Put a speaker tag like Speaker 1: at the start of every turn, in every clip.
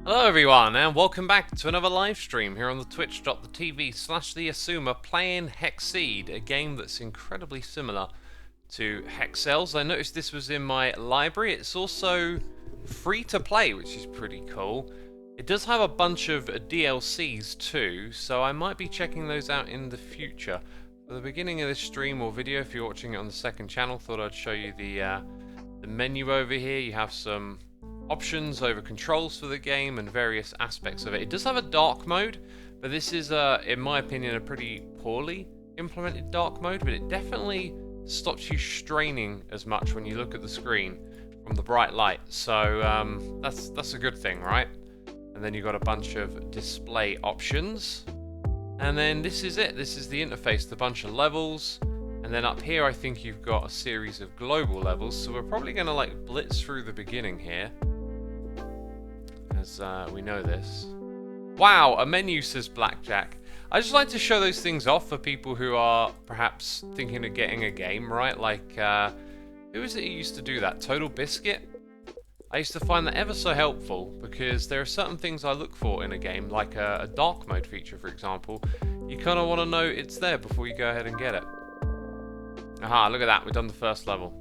Speaker 1: Hello everyone, and welcome back to another live stream here on the twitch.tv/the Xisuma playing Hexceed, a game that's incredibly similar to Hexcells. I noticed this was in my library. It's also free to play, which is pretty cool. It does have a bunch of DLCs too, so I might be checking those out in the future. For the beginning of this stream or video, if you're watching it on the second channel, thought I'd show you the menu over here. You have some options over controls for the game and various aspects of it. It does have a dark mode, but this is, in my opinion, a pretty poorly implemented dark mode, but it definitely stops you straining as much when you look at the screen from the bright light. So that's a good thing, right? And then you've got a bunch of display options. And then this is it. This is the interface, the bunch of levels. And then up here I think you've got a series of global levels. So we're probably going to like blitz through the beginning here, as we know this. Wow, a menu says blackjack. I just like to show those things off for people who are perhaps thinking of getting a game, right? Like, who is it who used to do that? Total Biscuit? I used to find that ever so helpful because there are certain things I look for in a game, like a dark mode feature, for example. You kind of want to know it's there before you go ahead and get it. Aha, look at that, we've done the first level.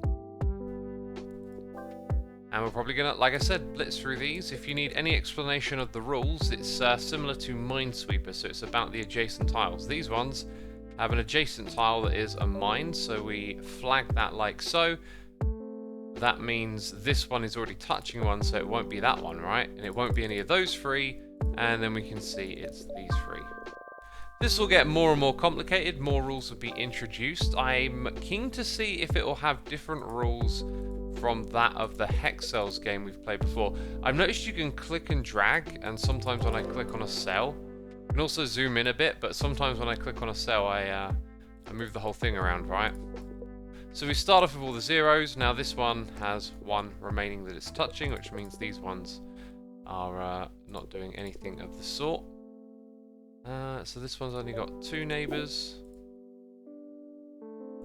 Speaker 1: And we're probably going to, like I said, blitz through these. If you need any explanation of the rules, it's similar to Minesweeper, so it's about the adjacent tiles. These ones have an adjacent tile that is a mine, so we flag that like so. That means this one is already touching one, so it won't be that one, right? And it won't be any of those three, and then we can see it's these three. This will get more and more complicated, more rules will be introduced. I'm keen to see if it will have different rules from that of the Hexcells game we've played before. I've noticed you can click and drag, and sometimes when I click on a cell, you can also zoom in a bit, but sometimes when I click on a cell, I move the whole thing around, right? So we start off with all the zeros. Now this one has one remaining that it's touching, which means these ones are not doing anything of the sort. So this one's only got two neighbours.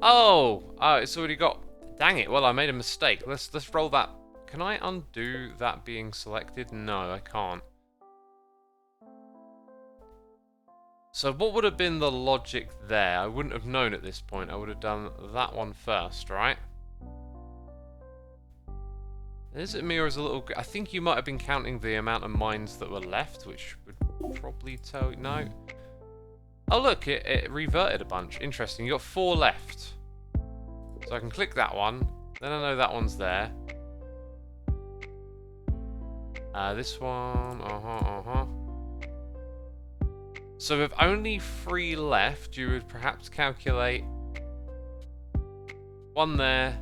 Speaker 1: Oh, it's already got. Dang it! Well, I made a mistake. Let's roll that. Can I undo that being selected? No, I can't. So what would have been the logic there? I wouldn't have known at this point. I would have done that one first, right? Is it me or is a little... I think you might have been counting the amount of mines that were left, which would probably tell... No. Oh look, it reverted a bunch. Interesting. You got 4 left. So I can click that one. Then I know that one's there. This one... So with only 3 left, you would perhaps calculate 1 there,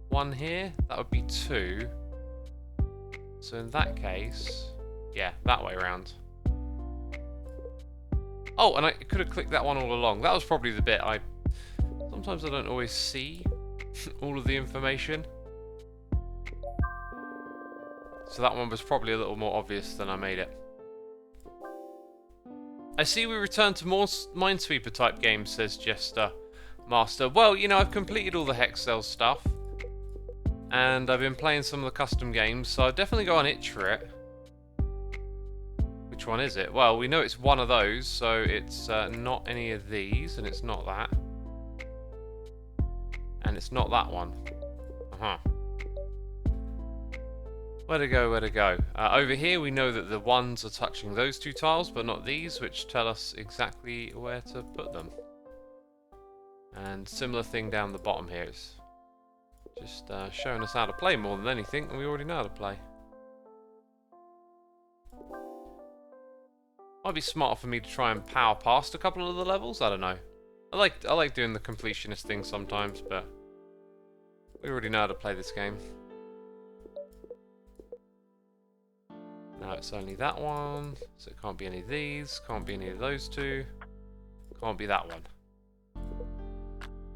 Speaker 1: 1 here. That would be 2. So in that case, yeah, that way around. Oh, and I could have clicked that one all along. That was probably the bit sometimes I don't always see all of the information. So that one was probably a little more obvious than I made it. I see we return to more Minesweeper type games, says Jester Master. Well, you know, I've completed all the Hexcells stuff, and I've been playing some of the custom games, so I've definitely got an itch for it. Which one is it? Well, we know it's one of those, so it's not any of these, and it's not that. And it's not that one. Where to go, where to go? Over here we know that the ones are touching those 2 tiles, but not these, which tell us exactly where to put them. And similar thing down the bottom here. It's just showing us how to play more than anything, and we already know how to play. Might be smarter for me to try and power past a couple of the levels, I don't know. I like doing the completionist thing sometimes, but we already know how to play this game. Now it's only that one, so it can't be any of these, can't be any of those 2, can't be that one.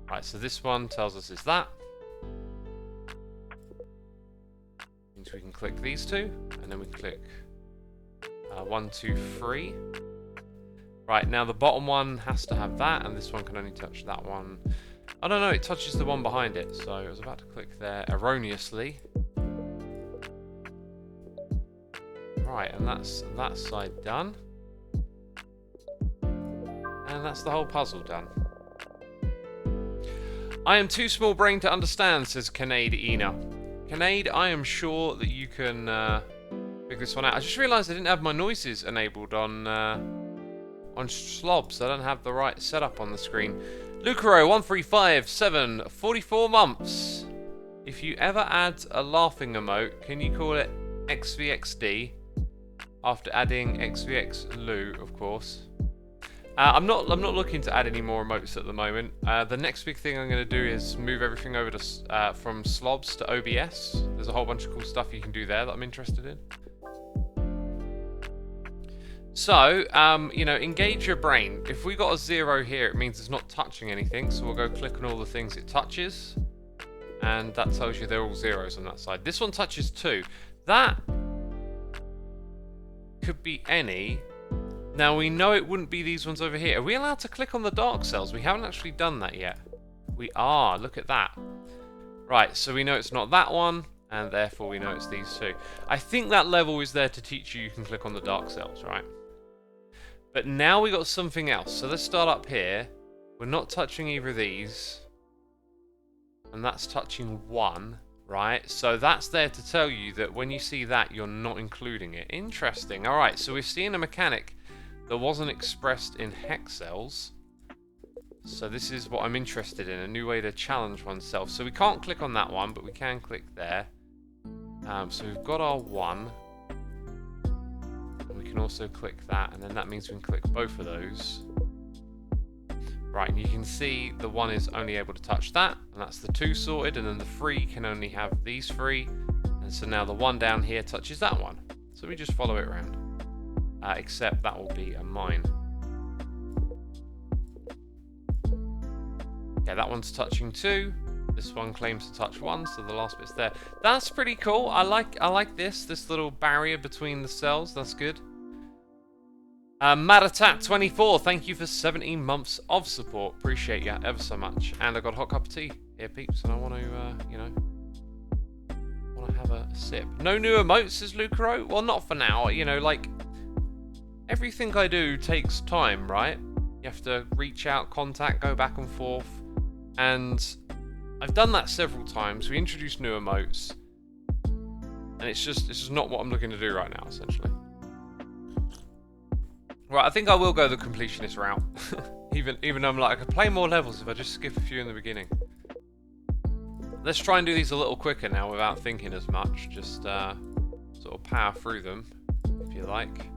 Speaker 1: Right, so this one tells us it's that. Means we can click these 2, and then we click 1, 2, 3. Right, now the bottom one has to have that, and this one can only touch that one. I don't know, it touches the one behind it, so I was about to click there erroneously. Right, and that's that side done. And that's the whole puzzle done. I am too small brain to understand, says Kinade Ina. Kinade, I am sure that you can figure this one out. I just realised I didn't have my noises enabled on slobs. I don't have the right setup on the screen. Lucaro1357, 44 months. If you ever add a laughing emote, can you call it XVXD? After adding XVXLu, of course. I'm not looking to add any more emotes at the moment. The next big thing I'm going to do is move everything over to from slobs to OBS. There's a whole bunch of cool stuff you can do there that I'm interested in. So, you know, engage your brain. If we got a 0 here, it means it's not touching anything. So we'll go click on all the things it touches. And that tells you they're all zeros on that side. This one touches 2. That could be any. Now, we know it wouldn't be these ones over here. Are we allowed to click on the dark cells? We haven't actually done that yet. We are. Look at that. Right, so we know it's not that one. And therefore, we know it's these two. I think that level is there to teach you can click on the dark cells, right? But now we got something else. So let's start up here. We're not touching either of these. And that's touching 1, right? So that's there to tell you that when you see that, you're not including it. Interesting. All right, so we're seeing a mechanic that wasn't expressed in hex cells. So this is what I'm interested in, a new way to challenge oneself. So we can't click on that one, but we can click there. So we've got our 1. We can also click that, and then that means we can click both of those. Right, and you can see the 1 is only able to touch that, and that's the 2 sorted, and then the 3 can only have these 3. And so now the 1 down here touches that one. So we just follow it around. Except that will be a mine. Okay, that one's touching 2. This one claims to touch 1, so the last bit's there. That's pretty cool. I like this little barrier between the cells. That's good. Madatat24, thank you for 17 months of support. Appreciate you ever so much. And I got a hot cup of tea here, peeps, and I want to, you know, want to have a sip. No new emotes, says Lucaro. Well, not for now. You know, like, everything I do takes time, right? You have to reach out, contact, go back and forth. And I've done that several times. We introduced new emotes. And it's just not what I'm looking to do right now, essentially. Right, I think I will go the completionist route. even though I'm like, I could play more levels if I just skip a few in the beginning. Let's try and do these a little quicker now without thinking as much. Just sort of power through them, if you like.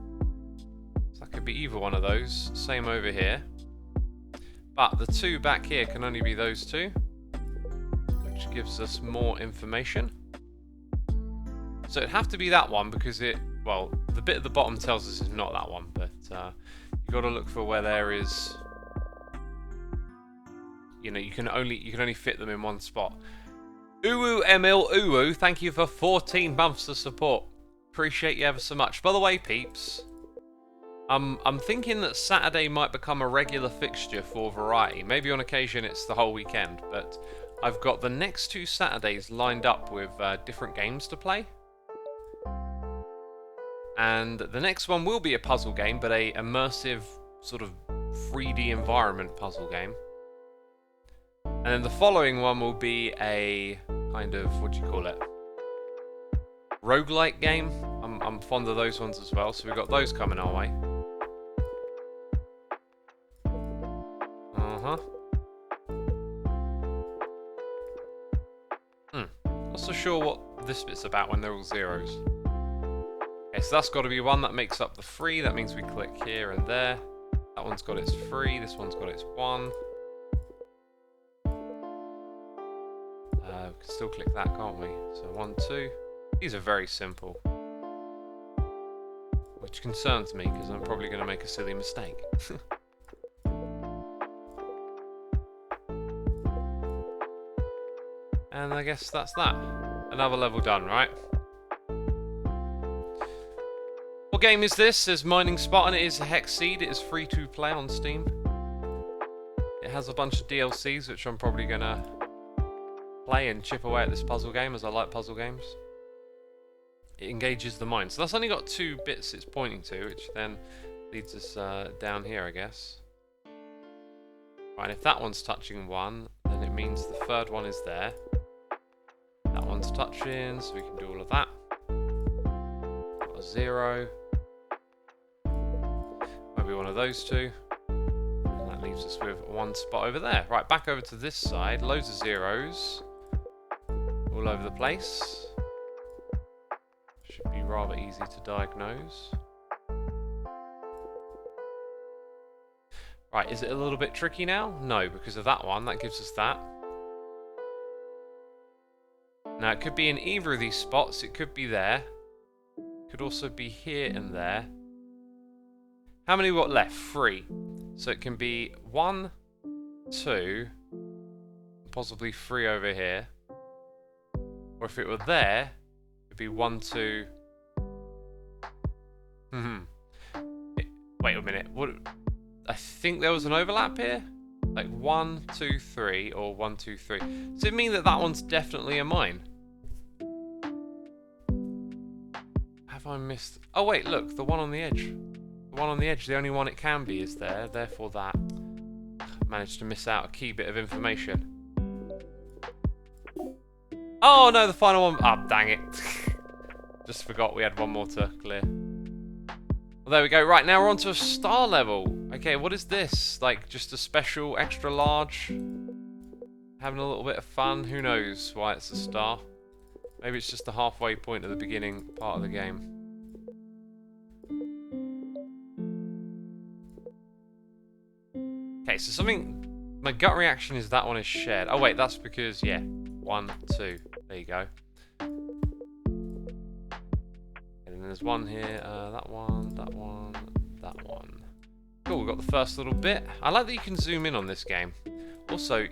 Speaker 1: So that could be either one of those. Same over here. But the 2 back here can only be those 2. Which gives us more information. So it'd have to be that one because it... Well, the bit at the bottom tells us it's not that one, but you've got to look for where there is... You know, you can only fit them in one spot. Uwu Emil Uwu, thank you for 14 months of support. Appreciate you ever so much. By the way, peeps, I'm thinking that Saturday might become a regular fixture for variety. Maybe on occasion it's the whole weekend, but I've got the next 2 Saturdays lined up with different games to play. And the next one will be a puzzle game, but a immersive sort of 3D environment puzzle game. And then the following one will be a kind of, what do you call it? Roguelike game. I'm fond of those ones as well, so we've got those coming our way. Not so sure what this bit's about when they're all zeros. Okay, so that's got to be one that makes up the 3. That means we click here and there. That one's got its 3. This one's got its 1. We can still click that, can't we? So 1, 2. These are very simple. Which concerns me, because I'm probably going to make a silly mistake. And I guess that's that. Another level done, right? What game is this? Says Mining Spartan. It is Hexceed. It is free to play on Steam. It has a bunch of DLCs, which I'm probably going to play and chip away at this puzzle game, as I like puzzle games. it engages the mine. So that's only got 2 bits it's pointing to, which then leads us down here, I guess. Right, and if that one's touching 1, then it means the 3rd one is there. That one's touching, so we can do all of that. Got a 0. Maybe one of those 2. And that leaves us with 1 spot over there. Right, back over to this side. Loads of zeros all over the place. Should be rather easy to diagnose. Right, is it a little bit tricky now? No, because of that one. That gives us that. Now, it could be in either of these spots. It could be there. It could also be here and there. How many we got left? 3. So it can be 1, 2, possibly 3 over here. Or if it were there, it'd be 1, 2. Wait a minute. What? I think there was an overlap here. Like 1, 2, 3, or 1, 2, 3. Does it mean that that one's definitely a mine? Have I missed? Oh wait, look, the one on the edge. The one on the edge, the only one it can be is there. Therefore, that managed to miss out a key bit of information. Oh no, the final one. Ah, dang it. Just forgot we had one more to clear. Well, there we go. Right, now we're on to a star level. Okay, what is this? Like, just a special extra large? Having a little bit of fun? Who knows why it's a star? Maybe it's just the halfway point of the beginning part of the game. Okay, so something... My gut reaction is that one is shared. Oh wait, that's because, yeah. 1, 2. There you go. And then there's one here. That one, that one, that one. Cool, we've got the first little bit. I like that you can zoom in on this game. Also,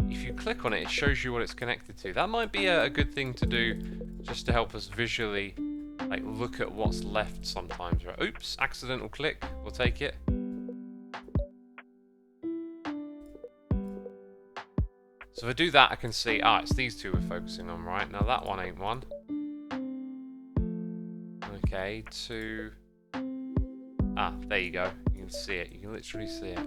Speaker 1: if you click on it, it shows you what it's connected to. That might be a good thing to do just to help us visually like look at what's left sometimes. Right? Oops, accidental click. We'll take it. So if I do that, I can see, it's these 2 we're focusing on, right? Now that one ain't one. Okay, 2. There you go. You can see it. You can literally see it.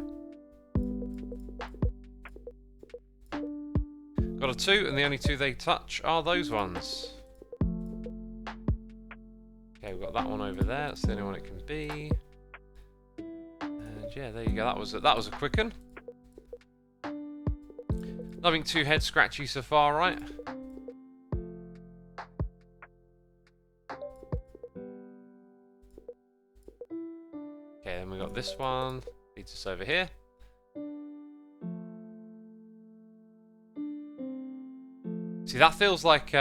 Speaker 1: Got a 2, and the only 2 they touch are those ones. Okay, we've got that one over there. That's the only one it can be. And yeah, there you go. That was a quick one. Nothing too head scratchy so far, right? Okay, then we got this one. Leads us over here. See, that feels like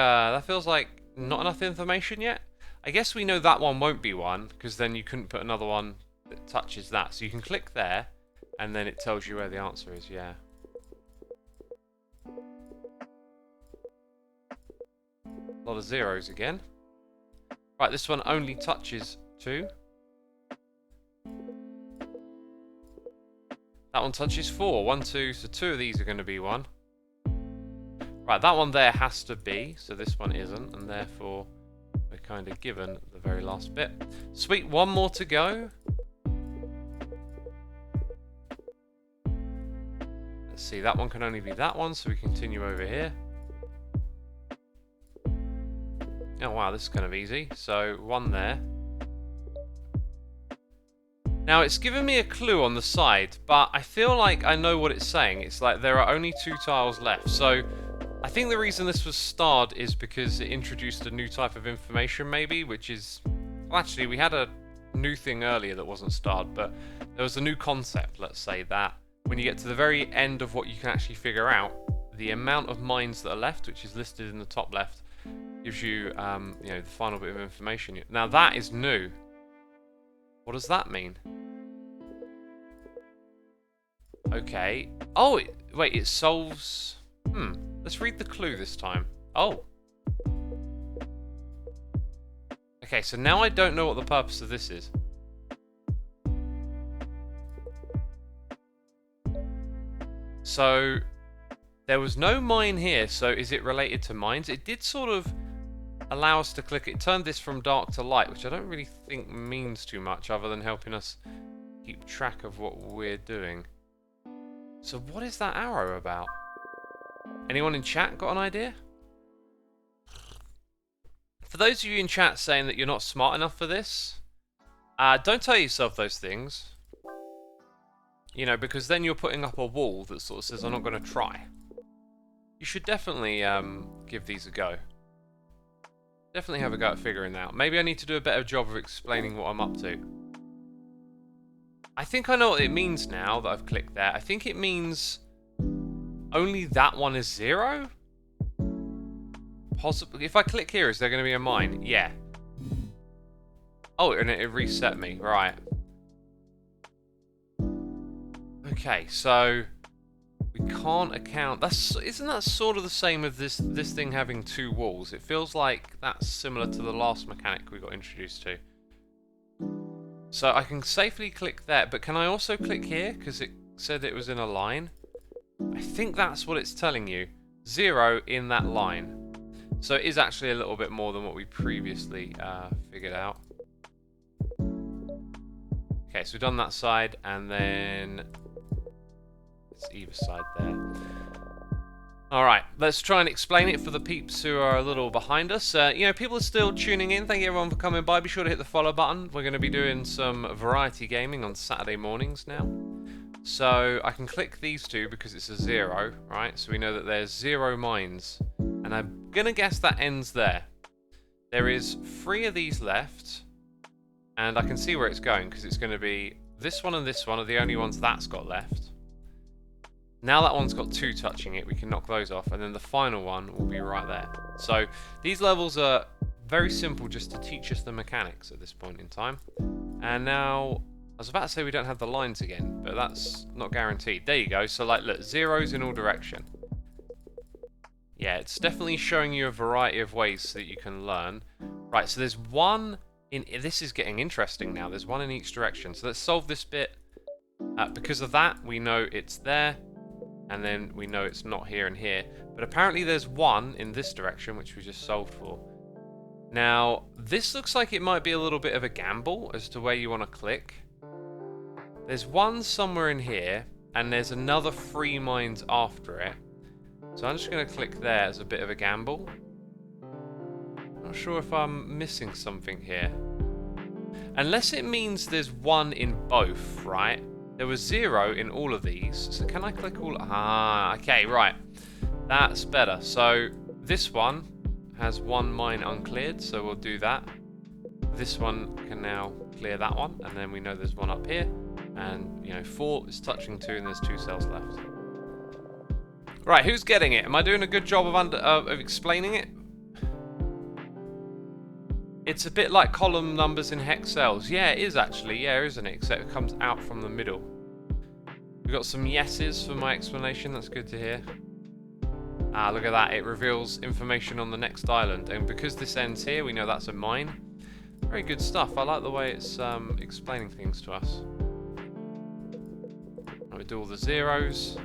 Speaker 1: not enough information yet. I guess we know that one won't be one because then you couldn't put another one that touches that. So you can click there, and then it tells you where the answer is. Yeah. A lot of zeros again. Right, this one only touches 2. That one touches 4. 1, 2. So 2 of these are going to be 1. Right, that one there has to be. So this one isn't. And therefore, we're kind of given the very last bit. Sweet, 1 more to go. Let's see, that one can only be that one. So we continue over here. Oh wow, this is kind of easy. So 1 there. Now it's given me a clue on the side, but I feel like I know what it's saying. It's like there are only 2 tiles left. So I think the reason this was starred is because it introduced a new type of information maybe, which is... Well, actually, we had a new thing earlier that wasn't starred, but there was a new concept, let's say, that when you get to the very end of what you can actually figure out, the amount of mines that are left, which is listed in the top left, gives you, you know, the final bit of information. Now that is new. What does that mean? Okay. Oh, wait, it solves... Let's read the clue this time. Oh. Okay, so now I don't know what the purpose of this is. So... There was no mine here, so is it related to mines? It did sort of allow us to click it. It turned this from dark to light, which I don't really think means too much other than helping us keep track of what we're doing. So what is that arrow about? Anyone in chat got an idea? For those of you in chat saying that you're not smart enough for this, don't tell yourself those things. You know, because then you're putting up a wall that sort of says, I'm not going to try. You should definitely give these a go. Definitely have a go at figuring it out. Maybe I need to do a better job of explaining what I'm up to. I think I know what it means now that I've clicked there. I think it means only that one is 0? Possibly. If I click here, is there going to be a mine? Yeah. Oh, and it reset me. Right. Okay, so we can't account. Isn't that sort of the same as this thing having 2 walls? It feels like that's similar to the last mechanic we got introduced to. So I can safely click there, but can I also click here? Because it said it was in a line. I think that's what it's telling you. 0 in that line. So it is actually a little bit more than what we previously figured out. Okay, so we've done that side, and then it's either side there. Alright, let's try and explain it for the peeps who are a little behind us. You know, people are still tuning in. Thank you everyone for coming by. Be sure to hit the follow button. We're going to be doing some variety gaming on Saturday mornings now. So I can click these two because it's a 0, right? So we know that there's 0 mines. And I'm going to guess that ends there. There is 3 of these left. And I can see where it's going because it's going to be this one and this one are the only ones that's got left. Now that one's got 2 touching it, we can knock those off, and then the final one will be right there. So these levels are very simple just to teach us the mechanics at this point in time. And now, I was about to say we don't have the lines again, but that's not guaranteed. There you go, so like look, 0s in all direction. Yeah, it's definitely showing you a variety of ways so that you can learn. Right, so there's one in, this is getting interesting now, there's 1 in each direction. So let's solve this bit. Because of that, we know it's there. And then we know it's not here and here. But apparently there's 1 in this direction, which we just solved for. Now, this looks like it might be a little bit of a gamble as to where you want to click. There's 1 somewhere in here, and there's another 3 mines after it. So I'm just going to click there as a bit of a gamble. Not sure if I'm missing something here. Unless it means there's 1 in both, right? There was 0 in all of these, so can I click all? Ah, okay, right. That's better. So this one has 1 mine uncleared, so we'll do that. This one can now clear that one, and then we know there's 1 up here, and you know 4 is touching 2, and there's 2 cells left. Right, who's getting it? Am I doing a good job of explaining it? It's a bit like column numbers in hex cells. Yeah, it is actually. Yeah, isn't it? Except it comes out from the middle. We've got some yeses for my explanation. That's good to hear. Ah, look at that. It reveals information on the next island. And because this ends here, we know that's a mine. Very good stuff. I like the way it's explaining things to us. We do all the 0s.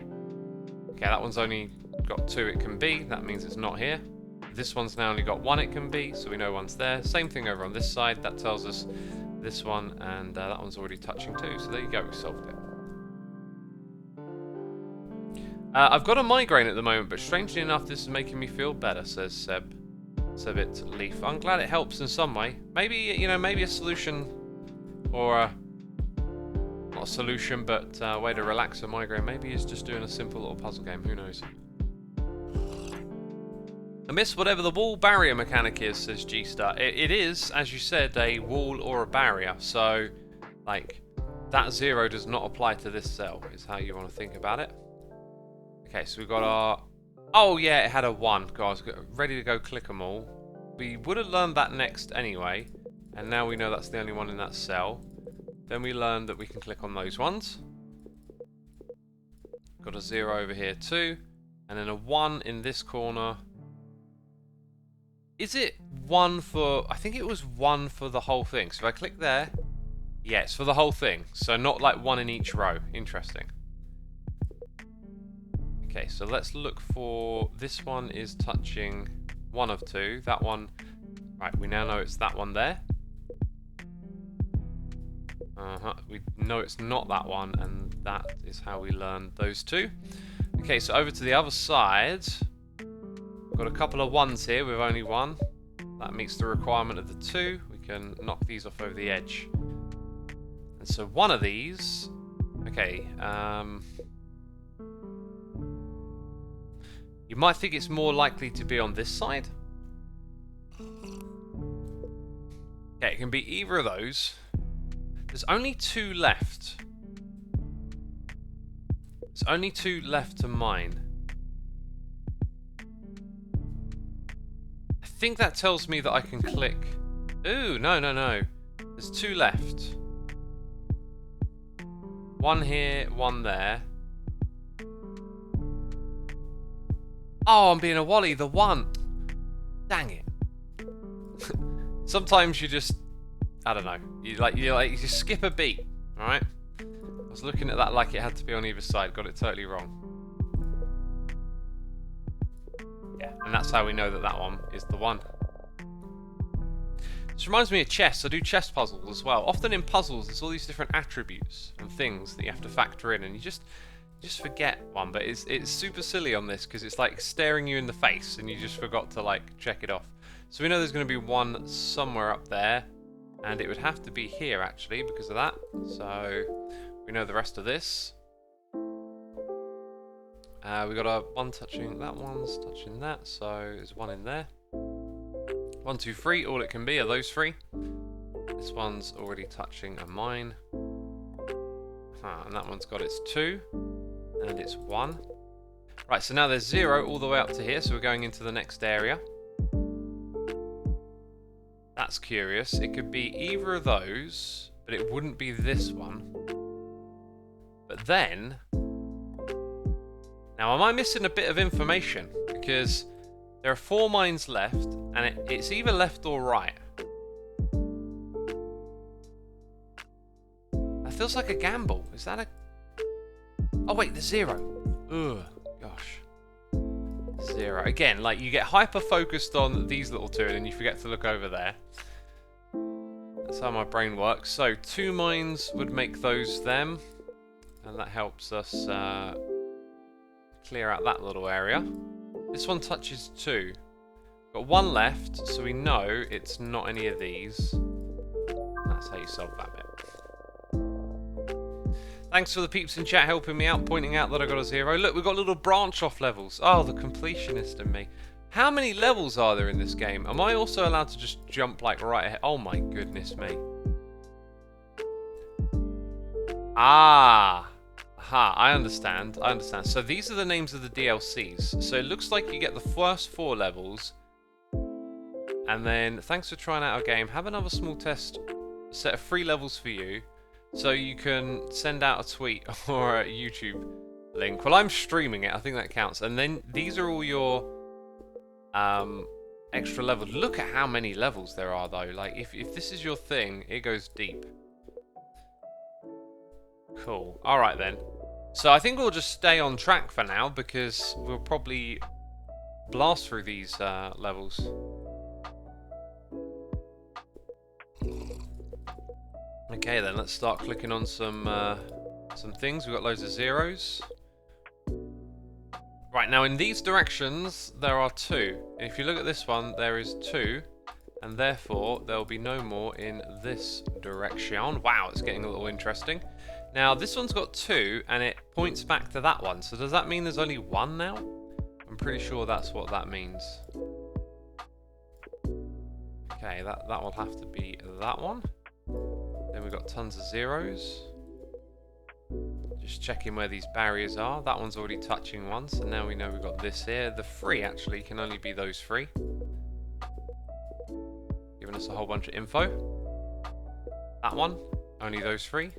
Speaker 1: Okay, that one's only got 2 it can be. That means it's not here. This one's now only got 1 it can be, so we know 1's there. Same thing over on this side, that tells us this one, and that one's already touching 2, so there you go, we solved it. I've got a migraine at the moment, but strangely enough, this is making me feel better, says Sebit Leaf. I'm glad it helps in some way. Maybe, you know, maybe a solution, or not a solution, but a way to relax a migraine. Maybe it's just doing a simple little puzzle game, who knows. I miss whatever the wall barrier mechanic is, says G-Star. It is, as you said, a wall or a barrier. So, like, that 0 does not apply to this cell, is how you want to think about it. Okay, so we've got our... Oh, yeah, it had a 1. Guys, ready to go click them all. We would have learned that next anyway. And now we know that's the only one in that cell. Then we learned that we can click on those ones. Got a 0 over here too. And then a 1 in this corner. Is it 1 for... I think it was 1 for the whole thing. So if I click there... Yeah, it's for the whole thing. So not like 1 in each row. Interesting. Okay, so let's look for... This one is touching 1 of 2. That one Right, we now know it's that one there. We know it's not that one, and that is how we learn those two. Okay, so over to the other side. We've got a couple of ones here with only one. That meets the requirement of the two. We can knock these off over the edge. And so one of these... Okay, you might think it's more likely to be on this side. Okay, it can be either of those. There's only two left. There's only two left to mine. I think that tells me that I can click... Ooh, no. There's two left. One here, one there. Oh, I'm being a wally, the one. Dang it. Sometimes you just... I don't know. You just skip a beat, alright? I was looking at that like it had to be on either side. Got it totally wrong. Yeah, and that's how we know that that one is the one. This reminds me of chess. I do chess puzzles as well. Often in puzzles, there's all these different attributes and things that you have to factor in, and you just forget one. But it's super silly on this because it's like staring you in the face, and you just forgot to like check it off. So we know there's going to be one somewhere up there, and it would have to be here actually because of that. So we know the rest of this. We got a one touching that, one's touching that, so there's one in there. 1, 2, 3, all it can be are those three. This one's already touching a mine. And that one's got its 2, and it's 1. Right, so now there's 0 all the way up to here, so we're going into the next area. That's curious. It could be either of those, but it wouldn't be this one. But then... Now, am I missing a bit of information? Because there are 4 mines left, and it's either left or right. That feels like a gamble. Is that a... Oh wait, the 0. Ugh, gosh. 0. Again, like you get hyper-focused on these little two, and then you forget to look over there. That's how my brain works. So, 2 mines would make those them. And that helps us clear out that little area. This one touches 2. Got 1 left, so we know it's not any of these. That's how you solve that bit. Thanks for the peeps in chat helping me out, pointing out that I got a 0. Look, we've got little branch off levels. Oh, the completionist in me. How many levels are there in this game? Am I also allowed to just jump like right ahead? Oh my goodness me. Ah. Aha, I understand. So these are the names of the DLCs. So it looks like you get the first 4 levels. And then, thanks for trying out our game. Have another small test set of 3 levels for you. So you can send out a tweet or a YouTube link. Well, I'm streaming it. I think that counts. And then these are all your extra levels. Look at how many levels there are, though. Like, if this is your thing, it goes deep. Cool. Alright, then. So I think we'll just stay on track for now, because we'll probably blast through these levels. Okay, then let's start clicking on some things. We've got loads of 0s. Right, now in these directions there are 2. And if you look at this one, there is 2, and therefore there will be no more in this direction. Wow, it's getting a little interesting. Now this one's got 2, and it points back to that one. So does that mean there's only 1 now? I'm pretty sure that's what that means. Okay, that will have to be that one. Then we've got tons of 0s. Just checking where these barriers are. That one's already touching one, so now we know we've got this here. The 3 actually can only be those 3. Giving us a whole bunch of info. That one, only those 3.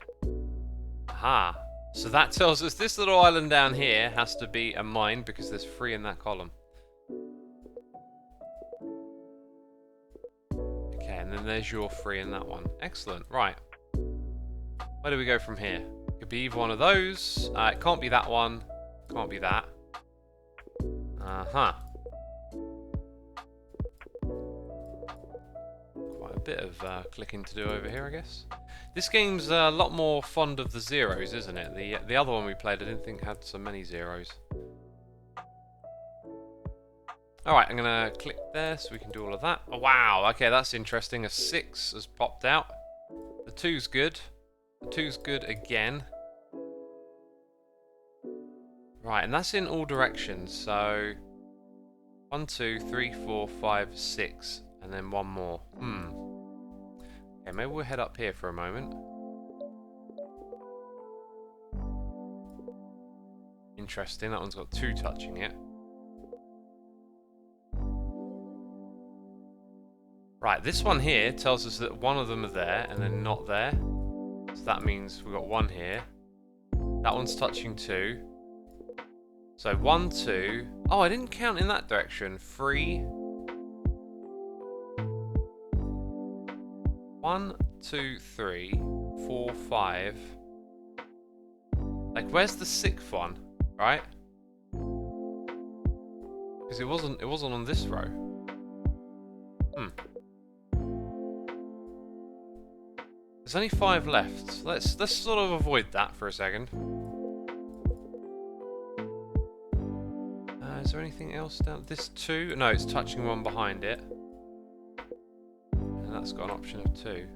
Speaker 1: Aha. So that tells us this little island down here has to be a mine because there's 3 in that column. Okay, and then there's your 3 in that one. Excellent. Right. Where do we go from here? Could be either one of those. It can't be that one. Can't be that. bit of clicking to do over here, I guess. This game's a lot more fond of the zeros, isn't it? The other one we played I didn't think had so many zeros. Alright, I'm going to click there so we can do all of that. Oh, wow, okay, that's interesting. A 6 has popped out. The 2's good. The 2's good again. Right, and that's in all directions, so 1, 2, 3, 4, 5, 6, and then one more. Okay, maybe we'll head up here for a moment. Interesting, that one's got 2 touching it. Right, this one here tells us that one of them are there and then not there. So that means we've got 1 here. That one's touching 2. So 1, 2. Oh, I didn't count in that direction. 3. 1, 2, 3, 4, 5. Like, where's the 6th one? Right? Because it wasn't on this row. There's only 5 left. Let's sort of avoid that for a second. Is there anything else down this 2? No, it's touching one behind it. And that's got an option of 2.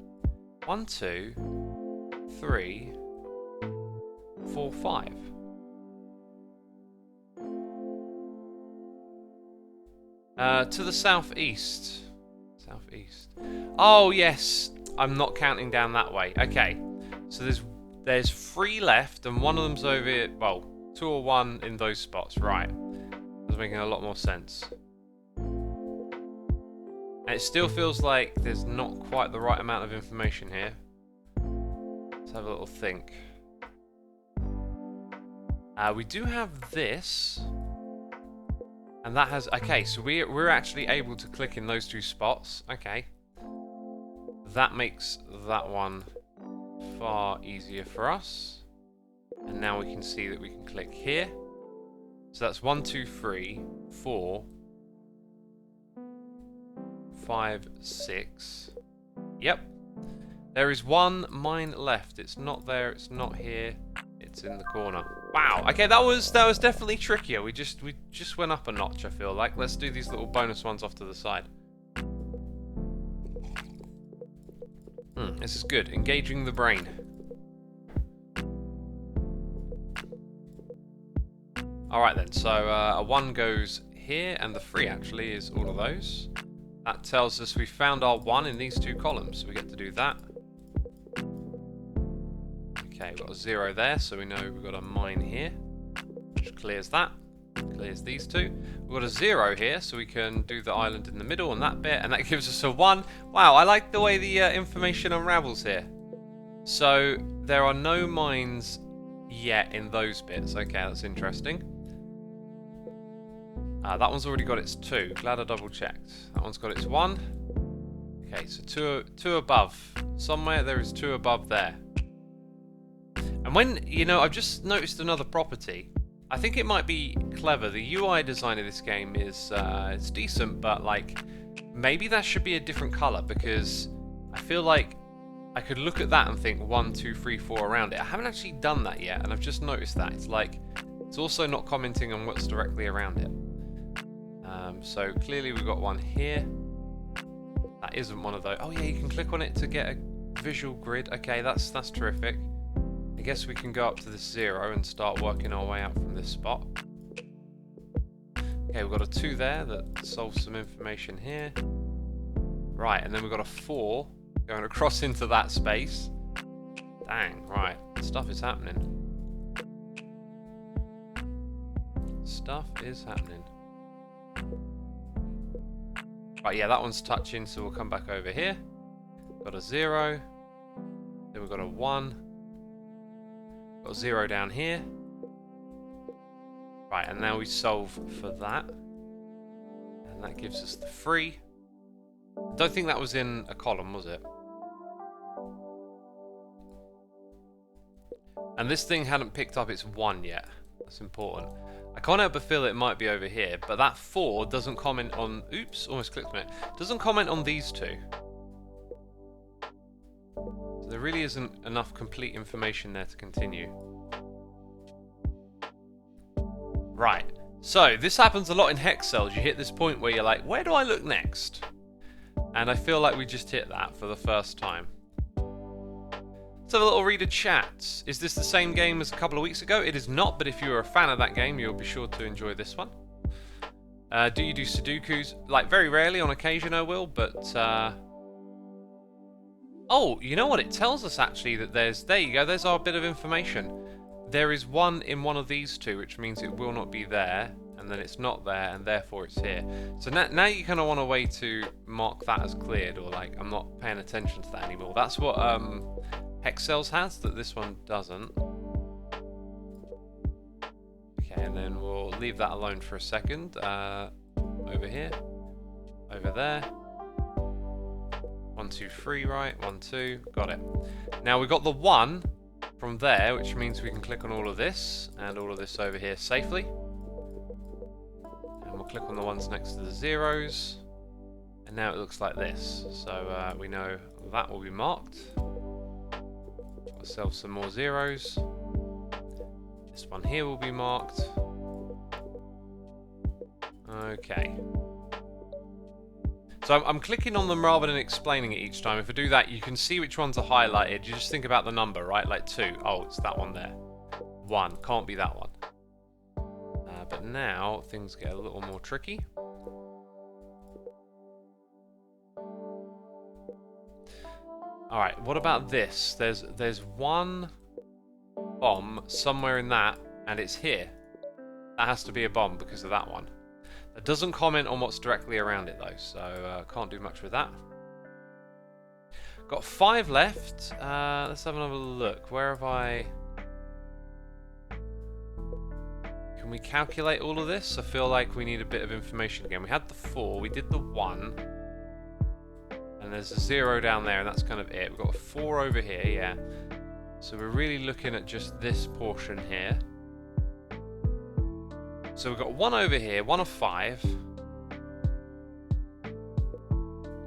Speaker 1: 1, 2, 3, 4, 5. To the southeast. Southeast. Oh yes, I'm not counting down that way. Okay, so there's 3 left, and one of them's over here. Well, 2 or 1 in those spots. Right, that's making a lot more sense. And it still feels like there's not quite the right amount of information here. Let's have a little think. We do have this. And that has... Okay, so we're actually able to click in those 2 spots. Okay. That makes that one far easier for us. And now we can see that we can click here. So that's 1, 2, 3, 4, 5, 6. Yep. There is 1 mine left. It's not there, it's not here. It's in the corner. Wow. Okay, that was definitely trickier. We just went up a notch, I feel like. Let's do these little bonus ones off to the side. This is good. Engaging the brain. Alright then, so a 1 goes here, and the 3 actually is all of those. That tells us we found our 1 in these 2 columns, so we get to do that. Okay, we've got a 0 there, so we know we've got a mine here, which clears that, clears these 2. We've got a 0 here, so we can do the island in the middle and that bit, and that gives us a 1. Wow, I like the way the information unravels here. So, there are no mines yet in those bits. Okay, that's interesting. That one's already got its 2. Glad I double checked. That one's got its 1. Okay, so 2 above. Somewhere there is 2 above there. And when, I've just noticed another property. I think it might be clever. The UI design of this game is it's decent, but like maybe that should be a different color, because I feel like I could look at that and think 1, 2, 3, 4 around it. I haven't actually done that yet, and I've just noticed that. It's like it's also not commenting on what's directly around it. So clearly we've got 1 here. That isn't one of those. Oh yeah, you can click on it to get a visual grid. Okay, that's terrific. I guess we can go up to this 0 and start working our way out from this spot. Okay, we've got a 2 there that solves some information here. Right, and then we've got a 4 going across into that space. Dang, right. Stuff is happening. Stuff is happening. Right, yeah, that one's touching, so we'll come back over here. Got a 0. Then we've got a 1. Got a 0 down here. Right, and now we solve for that. And that gives us the 3. I don't think that was in a column, was it? And this thing hadn't picked up its 1 yet. That's important. I can't help but feel it might be over here, but that 4 doesn't comment on... Oops, almost clicked on it. Doesn't comment on these 2. there really isn't enough complete information there to continue. Right, so this happens a lot in hex cells. You hit this point where you're like, where do I look next? And I feel like we just hit that for the first time. Let's have a little read of chat. Is this the same game as a couple of weeks ago? It is not, but if you're a fan of that game, you'll be sure to enjoy this one. Do you do Sudokus? Like, very rarely, on occasion I will, but... Oh, you know what? It tells us, actually, that there's... There you go, there's our bit of information. There is one in one of these two, which means it will not be there, and then it's not there, and therefore it's here. So now you kind of want a way to mark that as cleared, or like, I'm not paying attention to that anymore. That's what Hexcells has, that this one doesn't. Okay, and then we'll leave that alone for a second. Over here, over there. 1, 2, 3, right? 1, 2, got it. Now we've got the 1 from there, which means we can click on all of this and all of this over here safely. And we'll click on the ones next to the zeros. And now it looks like this. So we know that will be marked. Got ourselves some more zeros. This one here will be marked. Okay. So I'm clicking on them rather than explaining it each time. If I do that, you can see which ones are highlighted. You just think about the number, right? Like 2. Oh, it's that one there. 1. Can't be that one. But now, things get a little more tricky. Alright, what about this? There's one bomb somewhere in that, and it's here. That has to be a bomb because of that one. It doesn't comment on what's directly around it though, so can't do much with that. Got 5 left. Let's have another look. Where have I... Can we calculate all of this? I feel like we need a bit of information again. We had the 4, we did the 1. And there's a 0 down there, and that's kind of it. We've got a 4 over here, yeah. So we're really looking at just this portion here. So we've got 1 over here, 1 of 5,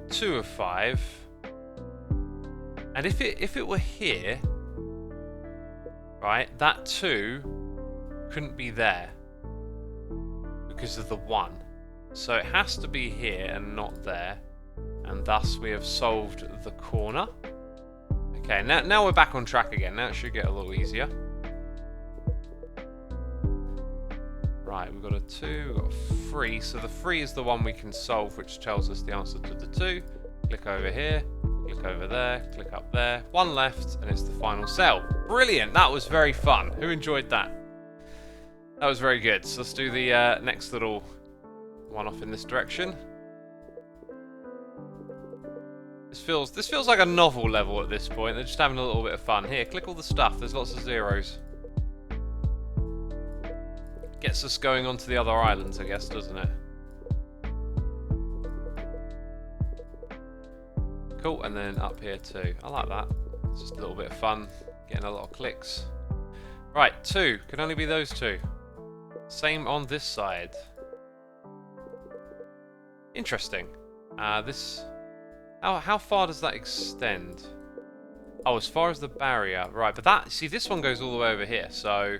Speaker 1: 2 of 5, and if it were here, right, that 2 couldn't be there because of the 1. So it has to be here and not there, and thus we have solved the corner. Okay, now we're back on track again. Now it should get a little easier. Right, we've got a 2, we've got a 3, so the 3 is the one we can solve, which tells us the answer to the 2. Click over here, click over there, click up there. 1 left, and it's the final cell. Brilliant, that was very fun. Who enjoyed that? That was very good. So let's do the next little one off in this direction. This feels like a novel level at this point. They're just having a little bit of fun. Here, click all the stuff. There's lots of zeros. Gets us going on to the other islands, I guess, doesn't it? Cool, and then up here too. I like that. It's just a little bit of fun, getting a lot of clicks. Right, 2. Can only be those 2. Same on this side. Interesting. This... How far does that extend? Oh, as far as the barrier. Right, but that... See, this one goes all the way over here, so...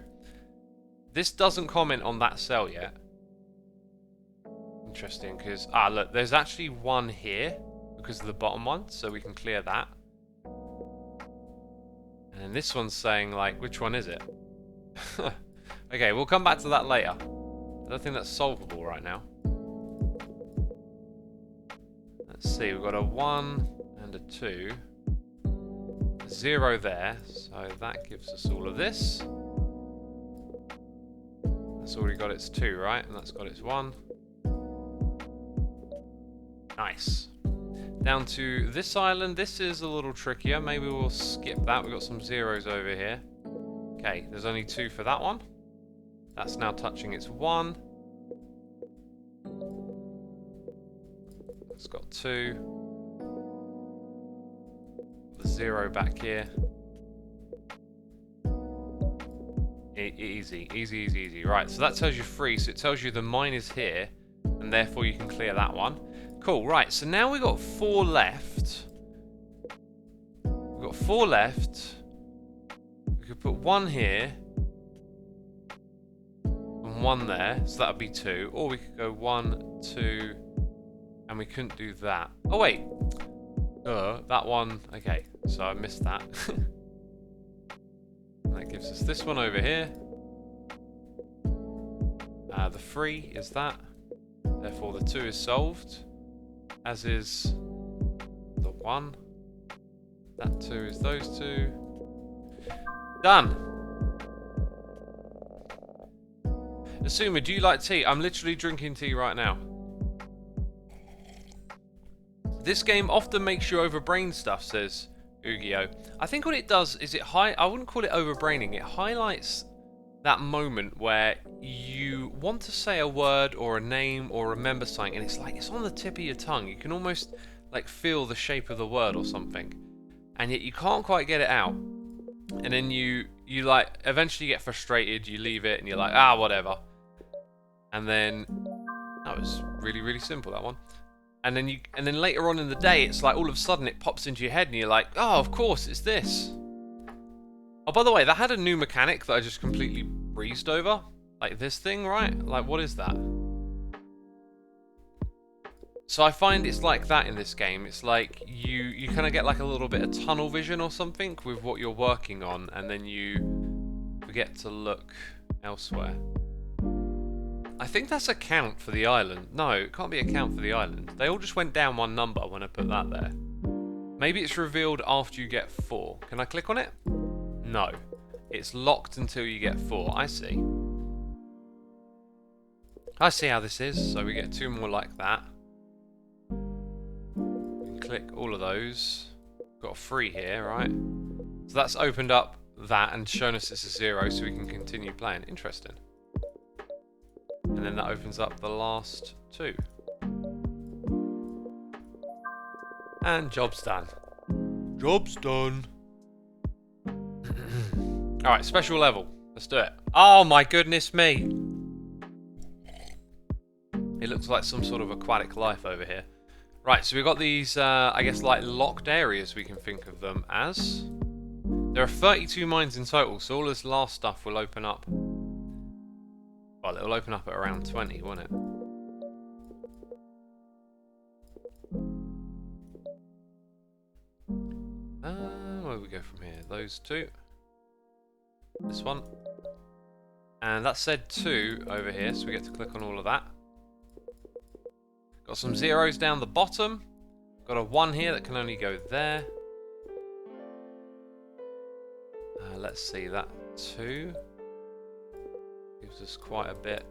Speaker 1: This doesn't comment on that cell yet. Interesting, because... Ah, look, there's actually 1 here because of the bottom one, so we can clear that. And then this one's saying, like, which one is it? Okay, we'll come back to that later. I don't think that's solvable right now. Let's see, we've got a 1 and a 2. 0 there, so that gives us all of this. That's already got its 2, right? And that's got its 1. Nice. Down to this island. This is a little trickier. Maybe we'll skip that. We've got some zeros over here. Okay, there's only 2 for that one. That's now touching its 1. It's got 2. The 0 back here. Easy, easy, easy, easy. Right, so that tells you 3, so it tells you the mine is here, and therefore you can clear that one. Cool, right, so now we've got 4 left. We've got 4 left. We could put 1 here. And 1 there. So that would be 2. Or we could go 1, 2. And we couldn't do that. Oh, wait. That one. Okay. So I missed that. And that gives us this one over here. The 3 is that. Therefore, the 2 is solved. As is the 1. That 2 is those 2. Done! Xisuma, do you like tea? I'm literally drinking tea right now. This game often makes you overbrain stuff, says Ugio. I think what it does is I wouldn't call it overbraining. It highlights that moment where you want to say a word or a name or remember something, and it's like it's on the tip of your tongue. You can almost like feel the shape of the word or something, and yet you can't quite get it out. And then you like eventually get frustrated. You leave it, and you're like, whatever. And then that was really, really simple, that one. And then later on in the day, it's like all of a sudden it pops into your head, and you're like, oh, of course, it's this. Oh, by the way, that had a new mechanic that I just completely breezed over. Like this thing, right? Like, what is that? So I find it's like that in this game. It's like you kind of get like a little bit of tunnel vision or something with what you're working on, and then you forget to look elsewhere. I think that's a count for the island. No, it can't be a count for the island. They all just went down 1 number when I put that there. Maybe it's revealed after you get 4. Can I click on it? No. It's locked until you get 4. I see. I see how this is. So we get 2 more like that. We can click all of those. Got a 3 here, right? So that's opened up that and shown us this is 0, so we can continue playing. Interesting. And then that opens up the last 2. And job's done. Job's done. Alright, special level. Let's do it. Oh my goodness me. It looks like some sort of aquatic life over here. Right, so we've got these, I guess, like locked areas we can think of them as. There are 32 mines in total, so all this last stuff will open up. Well, it'll open up at around 20, won't it? Where do we go from here? Those 2. This one. And that said 2 over here, so we get to click on all of that. Got some 0s down the bottom. Got a 1 here that can only go there. Let's see, that 2. Gives us quite a bit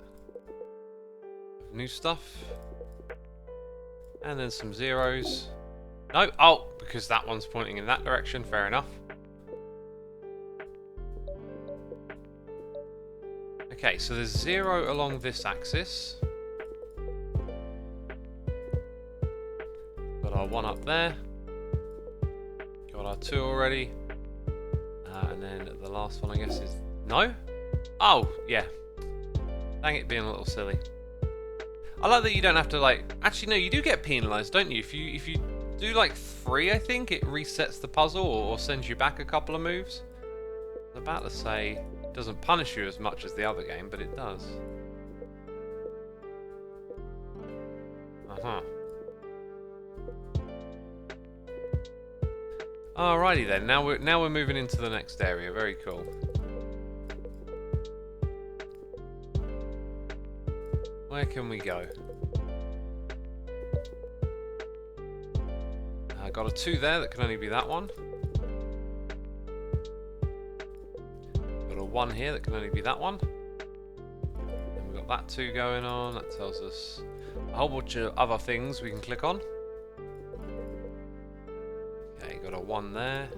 Speaker 1: of new stuff. And then some 0s. No, oh, because that one's pointing in that direction, fair enough. Okay, so there's 0 along this axis. Got our 1 up there. Got our 2 already. And then the last one, I guess, is... No? Oh, yeah. Dang it, being a little silly. I like that you don't have to, like... Actually, no, you do get penalised, don't you? If you do, like, 3, I think, it resets the puzzle or sends you back a couple of moves. I was about to say, it doesn't punish you as much as the other game, but it does. Uh-huh. Alrighty then, now we're moving into the next area. Very cool. Where can we go? I got a 2 there that can only be that one. Got a 1 here that can only be that one. And we've got that 2 going on. That tells us a whole bunch of other things we can click on. Okay, got a 1 there.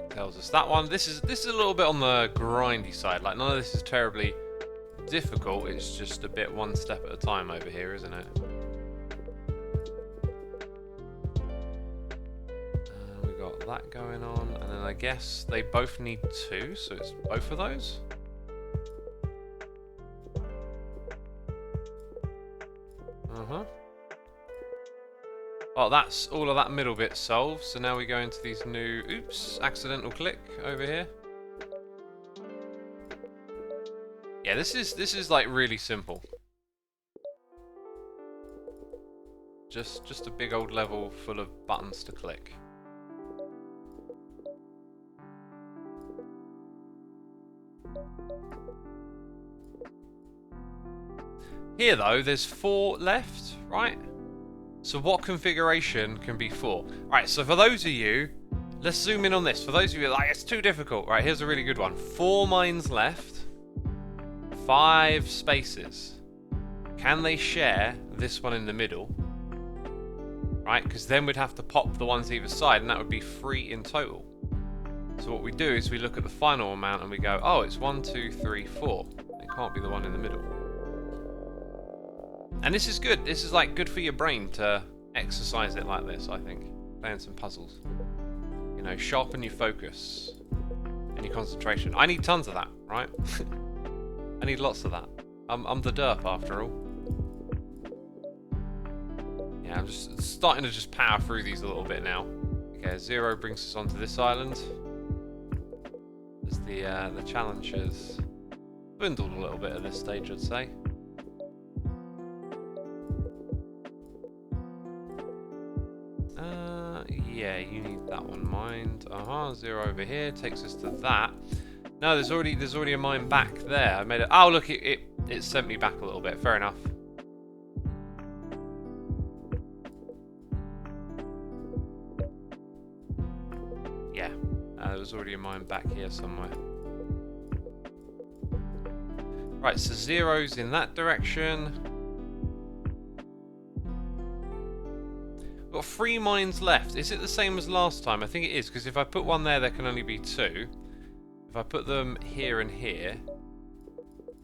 Speaker 1: Tells us that one. This is a little bit on the grindy side. Like, none of this is terribly difficult. It's just a bit one step at a time over here, isn't it? We got that going on, and then I guess they both need 2, so it's both of those. Oh, that's all of that middle bit solved. So now we go into these new, oops, accidental click over here. Yeah, this is like really simple. Just a big old level full of buttons to click. Here though, there's 4 left, right? So what configuration can be 4? Right, so for those of you, let's zoom in on this. For those of you like, it's too difficult. Right, here's a really good one. 4 mines left, 5 spaces. Can they share this one in the middle? Right, because then we'd have to pop the ones either side, and that would be 3 in total. So what we do is we look at the final amount and we go, oh, it's 1, 2, 3, 4. It can't be the one in the middle. And this is good. This is like good for your brain to exercise it like this, I think. Playing some puzzles. You know, sharpen your focus and your concentration. I need tons of that, right? I need lots of that. I'm the derp after all. Yeah, I'm just starting to just power through these a little bit now. Okay, 0 brings us onto this island. As the challenge has dwindled a little bit at this stage, I'd say. Yeah, you need that one mined. 0 over here takes us to that. No, there's already a mine back there. I made it. Oh, look, it sent me back a little bit. Fair enough. Yeah, there was already a mine back here somewhere. Right, so 0's in that direction. Got 3 mines left. Is it the same as last time? I think it is, because if I put one there, there can only be 2. If I put them here and here,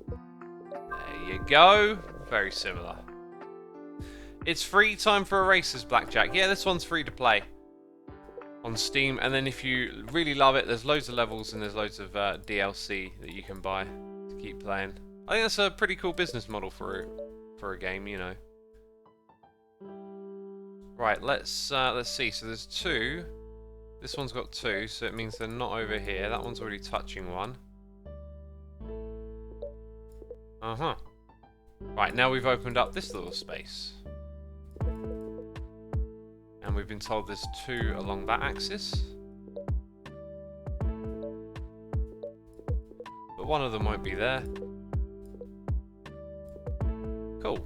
Speaker 1: there you go. Very similar. It's free time for erasers, Blackjack. Yeah, this one's free to play on Steam, and then if you really love it, there's loads of levels and there's loads of DLC that you can buy to keep playing. I think that's a pretty cool business model for a game, you know. Right, let's see. So there's 2. This one's got 2, so it means they're not over here. That one's already touching one. Right, now we've opened up this little space. And we've been told there's 2 along that axis. But one of them won't be there. Cool.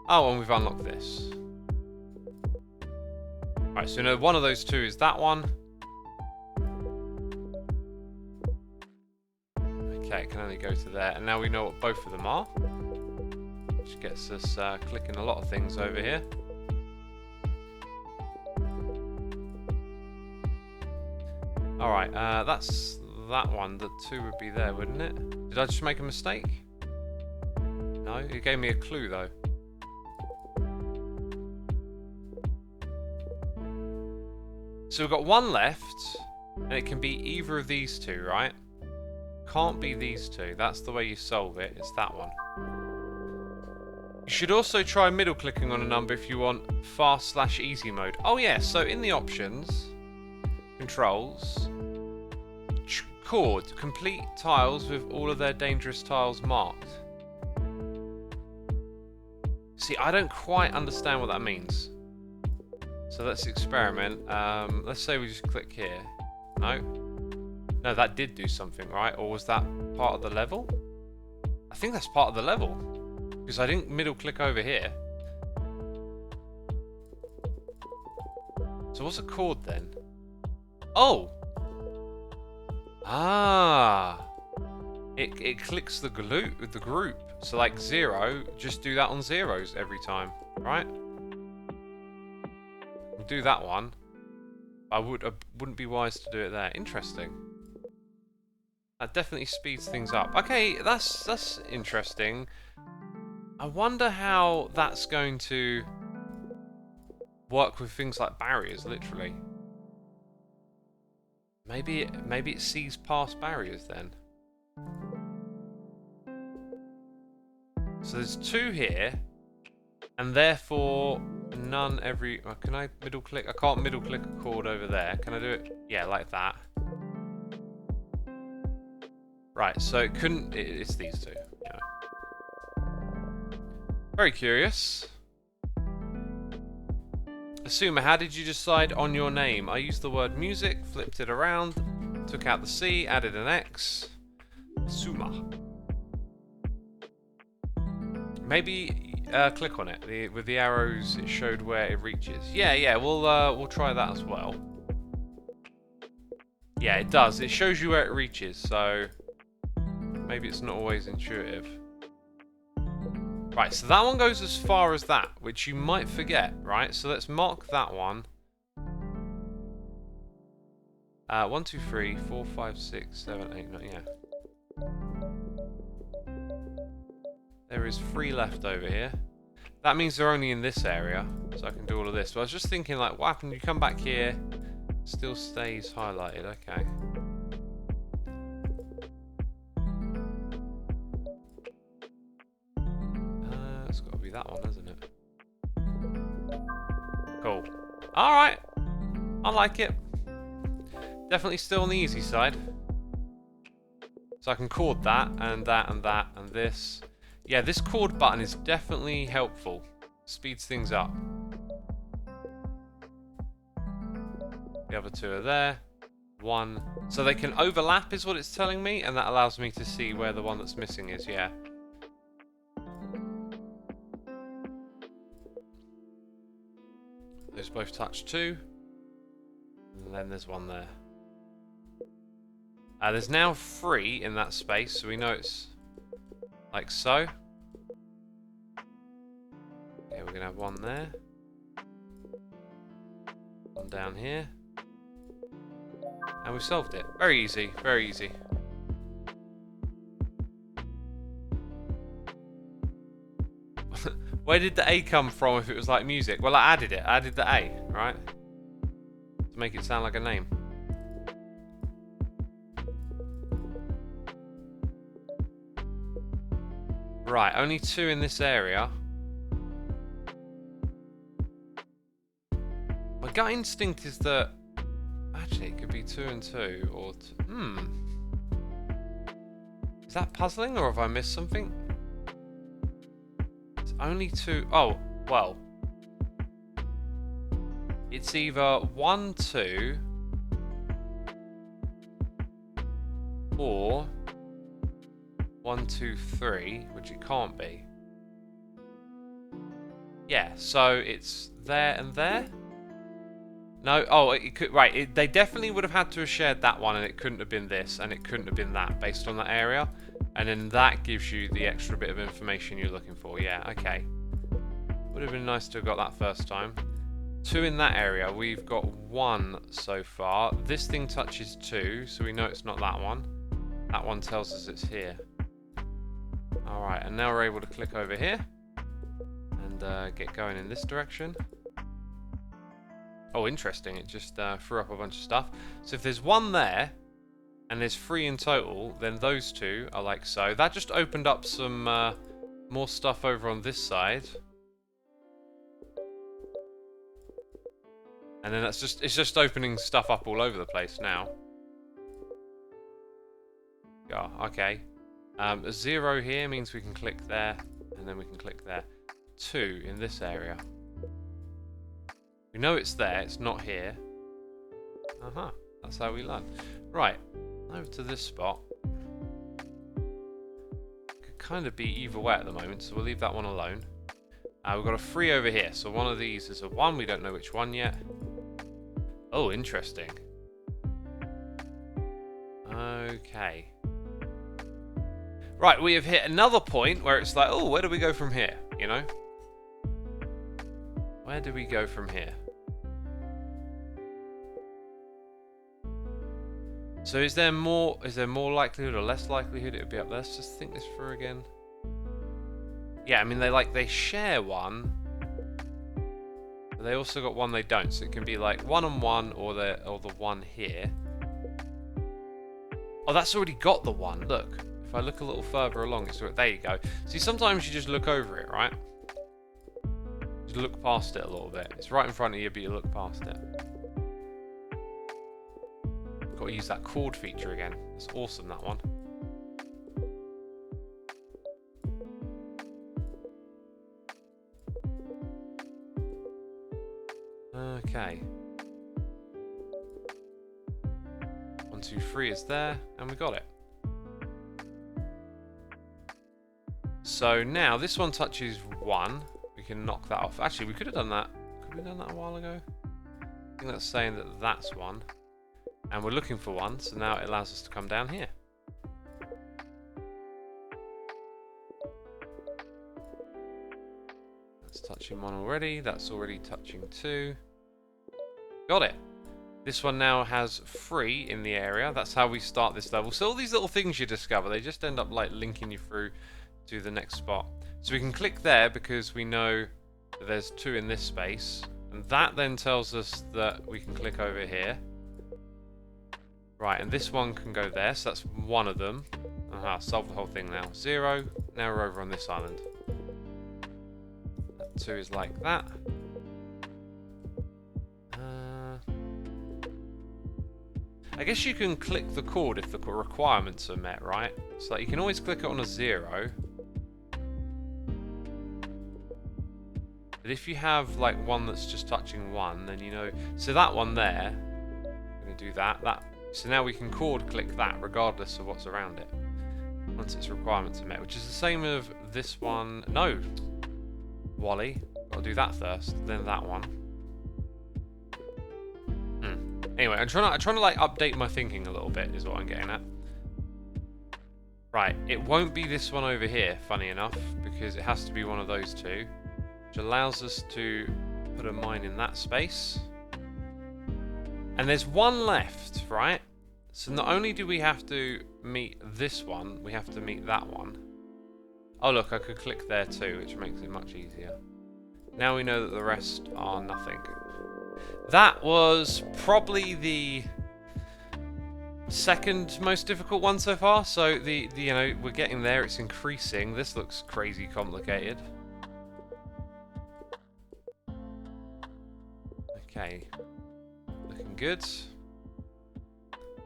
Speaker 1: Oh, and we've unlocked this. Right, so now one of those 2 is that one. Okay, it can only go to there. And now we know what both of them are. Which gets us clicking a lot of things over here. Alright, that's that one. The 2 would be there, wouldn't it? Did I just make a mistake? No, it gave me a clue though. So we've got 1 left, and it can be either of these 2, right? Can't be these 2. That's the way you solve it. It's that one. You should also try middle clicking on a number if you want fast/easy mode. Oh yeah, so in the options, controls, chord, complete tiles with all of their dangerous tiles marked. See, I don't quite understand what that means. So let's experiment. Let's say we just click here. No, that did do something, right? Or was that part of the level? I think that's part of the level, because I didn't middle click over here. So what's a chord then? Oh! Ah! It clicks the group. So like 0, just do that on 0s every time, right? Do that one. I wouldn't be wise to do it there. Interesting. That definitely speeds things up. Okay, that's interesting. I wonder how that's going to work with things like barriers, literally. Maybe it sees past barriers then. So there's 2 here, and therefore none every... can I middle click? I can't middle click a chord over there. Can I do it? Yeah, like that. Right, so it couldn't... It's these two. Yeah. Very curious. Xisuma, how did you decide on your name? I used the word music, flipped it around, took out the C, added an X. Xisuma. Maybe click on it. With the arrows, it showed where it reaches. Yeah, we'll try that as well. Yeah, it does. It shows you where it reaches, so maybe it's not always intuitive. Right, so that one goes as far as that, which you might forget, right? So let's mark that one. 1, 2, 3, 4, 5, 6, 7, 8, 9, yeah. There is 3 left over here. That means they're only in this area, so I can do all of this. But I was just thinking, like, what happened? You come back here, still stays highlighted. Okay. It's got to be that one, hasn't it? Cool. All right. I like it. Definitely still on the easy side. So I can chord that, and that, and that, and this. Yeah, this chord button is definitely helpful. Speeds things up. The other 2 are there. 1. So they can overlap is what it's telling me, and that allows me to see where the one that's missing is, yeah. Those both touch 2. And then there's 1 there. There's now 3 in that space, so we know it's like so. Okay, we're going to have 1 there. 1 down here. And we solved it. Very easy, very easy. Where did the A come from if it was like music? Well, I added it. I added the A, right? To make it sound like a name. Right, only 2 in this area. My gut instinct is that... Actually, it could be 2 and 2, or... Is that puzzling, or have I missed something? It's only 2... Oh, well. It's either 1, 2... or... 1, 2, 3, which it can't be. Yeah, so it's there and there? No, oh, it could, right, they definitely would have had to have shared that one, and it couldn't have been this, and it couldn't have been that, based on that area. And then that gives you the extra bit of information you're looking for. Yeah, okay. Would have been nice to have got that first time. 2 in that area, we've got 1 so far. This thing touches 2, so we know it's not that one. That one tells us it's here. Alright, and now we're able to click over here and get going in this direction. Oh, interesting, it just threw up a bunch of stuff. So if there's 1 there, and there's 3 in total, then those 2 are like so. That just opened up some more stuff over on this side. And then it's just opening stuff up all over the place now. Yeah, okay. 0 here means we can click there, and then we can click there. 2 in this area. We know it's there, it's not here. That's how we learn. Right, over to this spot. Could kind of be either way at the moment, so we'll leave that one alone. We've got a 3 over here, so one of these is a 1, we don't know which one yet. Oh, interesting. Okay. Right, we have hit another point where it's like, oh, where do we go from here? You know? Where do we go from here? So is there more likelihood or less likelihood it would be up there? Let's just think this through again. Yeah, I mean they share one, but they also got one they don't. So it can be like 1 and 1 or the 1 here. Oh, that's already got the 1. Look. If I look a little further along, it's there you go. See, sometimes you just look over it, right? Just look past it a little bit. It's right in front of you, but you look past it. Got to use that chord feature again. It's awesome, that one. Okay. 1, 2, 3 is there, and we got it. So now this one touches 1. We can knock that off. Actually, we could have done that. Could we have done that a while ago? I think that's saying that that's 1. And we're looking for 1, so now it allows us to come down here. That's touching 1 already. That's already touching 2. Got it. This one now has 3 in the area. That's how we start this level. So all these little things you discover, they just end up like linking you through to the next spot. So we can click there because we know that there's 2 in this space. And that then tells us that we can click over here. Right, and this one can go there, so that's 1 of them. Aha, solve the whole thing now. 0. Now we're over on this island. That 2 is like that. I guess you can click the chord if the requirements are met, right? So like you can always click it on a 0. But if you have like one that's just touching 1, then you know. So that one there, I'm going to do that. So now we can chord click that regardless of what's around it. Once its requirements are met, which is the same of this one. No, Wally, I'll do that first, then that one. Anyway, I'm trying to like update my thinking a little bit, is what I'm getting at. Right, it won't be this one over here, funny enough, because it has to be one of those 2, which allows us to put a mine in that space. And there's 1 left, right? So not only do we have to meet this one, we have to meet that one. Oh look, I could click there too, which makes it much easier. Now we know that the rest are nothing. That was probably the second most difficult one so far. So the you know, we're getting there, it's increasing. This looks crazy complicated. Okay. Looking good.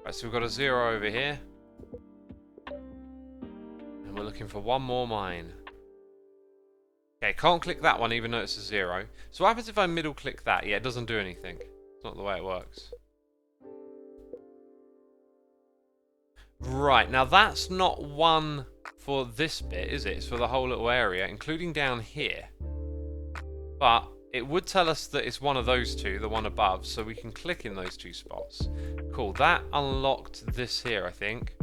Speaker 1: Right, so we've got a 0 over here. And we're looking for 1 more mine. Okay, can't click that one even though it's a 0. So what happens if I middle click that? Yeah, it doesn't do anything. It's not the way it works. Right, now that's not 1 for this bit, is it? It's for the whole little area, including down here. But it would tell us that it's one of those 2, the one above, so we can click in those 2 spots. Cool, that unlocked this here, I think.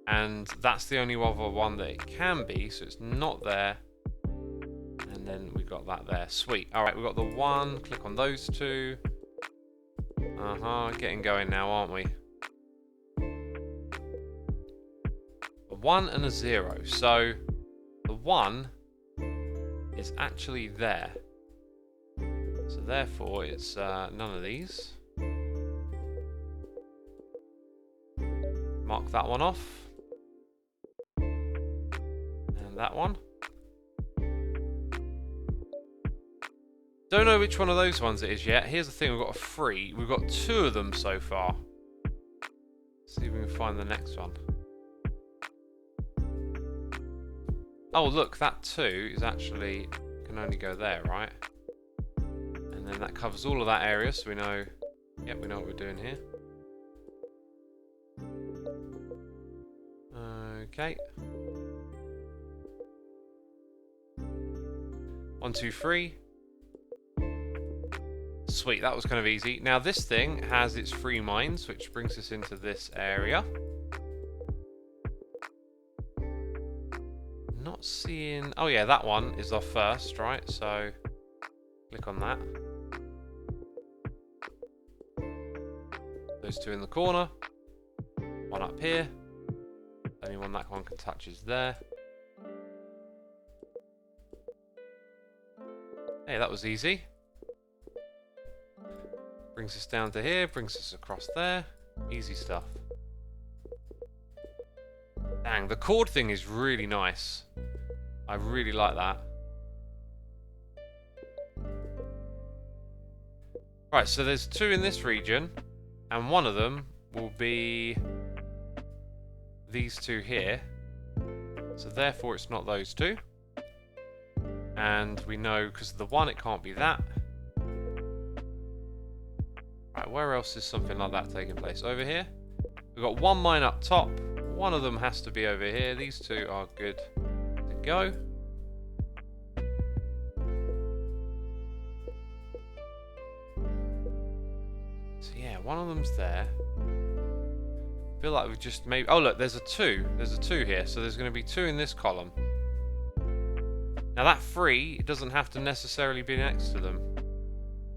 Speaker 1: And that's the only other one that it can be, so it's not there. And then we got that there. Sweet. Alright, we've got the 1. Click on those 2. Getting going now, aren't we? A 1 and a 0. So the 1 is actually there. So therefore it's none of these. Mark that one off. And that one. Don't know which one of those ones it is yet. Here's the thing, we've got a 3. We've got 2 of them so far. Let's see if we can find the next one. Oh look, that 2 is actually, can only go there, right? And then that covers all of that area, so we know, yep, we know what we're doing here. Okay. 1, 2, 3. Sweet, that was kind of easy. Now this thing has its 3 mines, which brings us into this area. Not seeing... Oh yeah, that one is our first, right? So, click on that. Those 2 in the corner. 1 up here. Only one that one can touch is there. Hey, that was easy. Brings us down to here, brings us across there. Easy stuff. Dang, the chord thing is really nice. I really like that. Right, so there's 2 in this region, and one of them will be these 2 here. So therefore it's not those 2. And we know because of the 1 it can't be that. Right, where else is something like that taking place? Over here? We've got 1 mine up top. One of them has to be over here. These 2 are good to go. So yeah, one of them's there. I feel like we've just maybe... Oh look, there's a 2. There's a 2 here, so there's going to be 2 in this column. Now that 3 doesn't have to necessarily be next to them.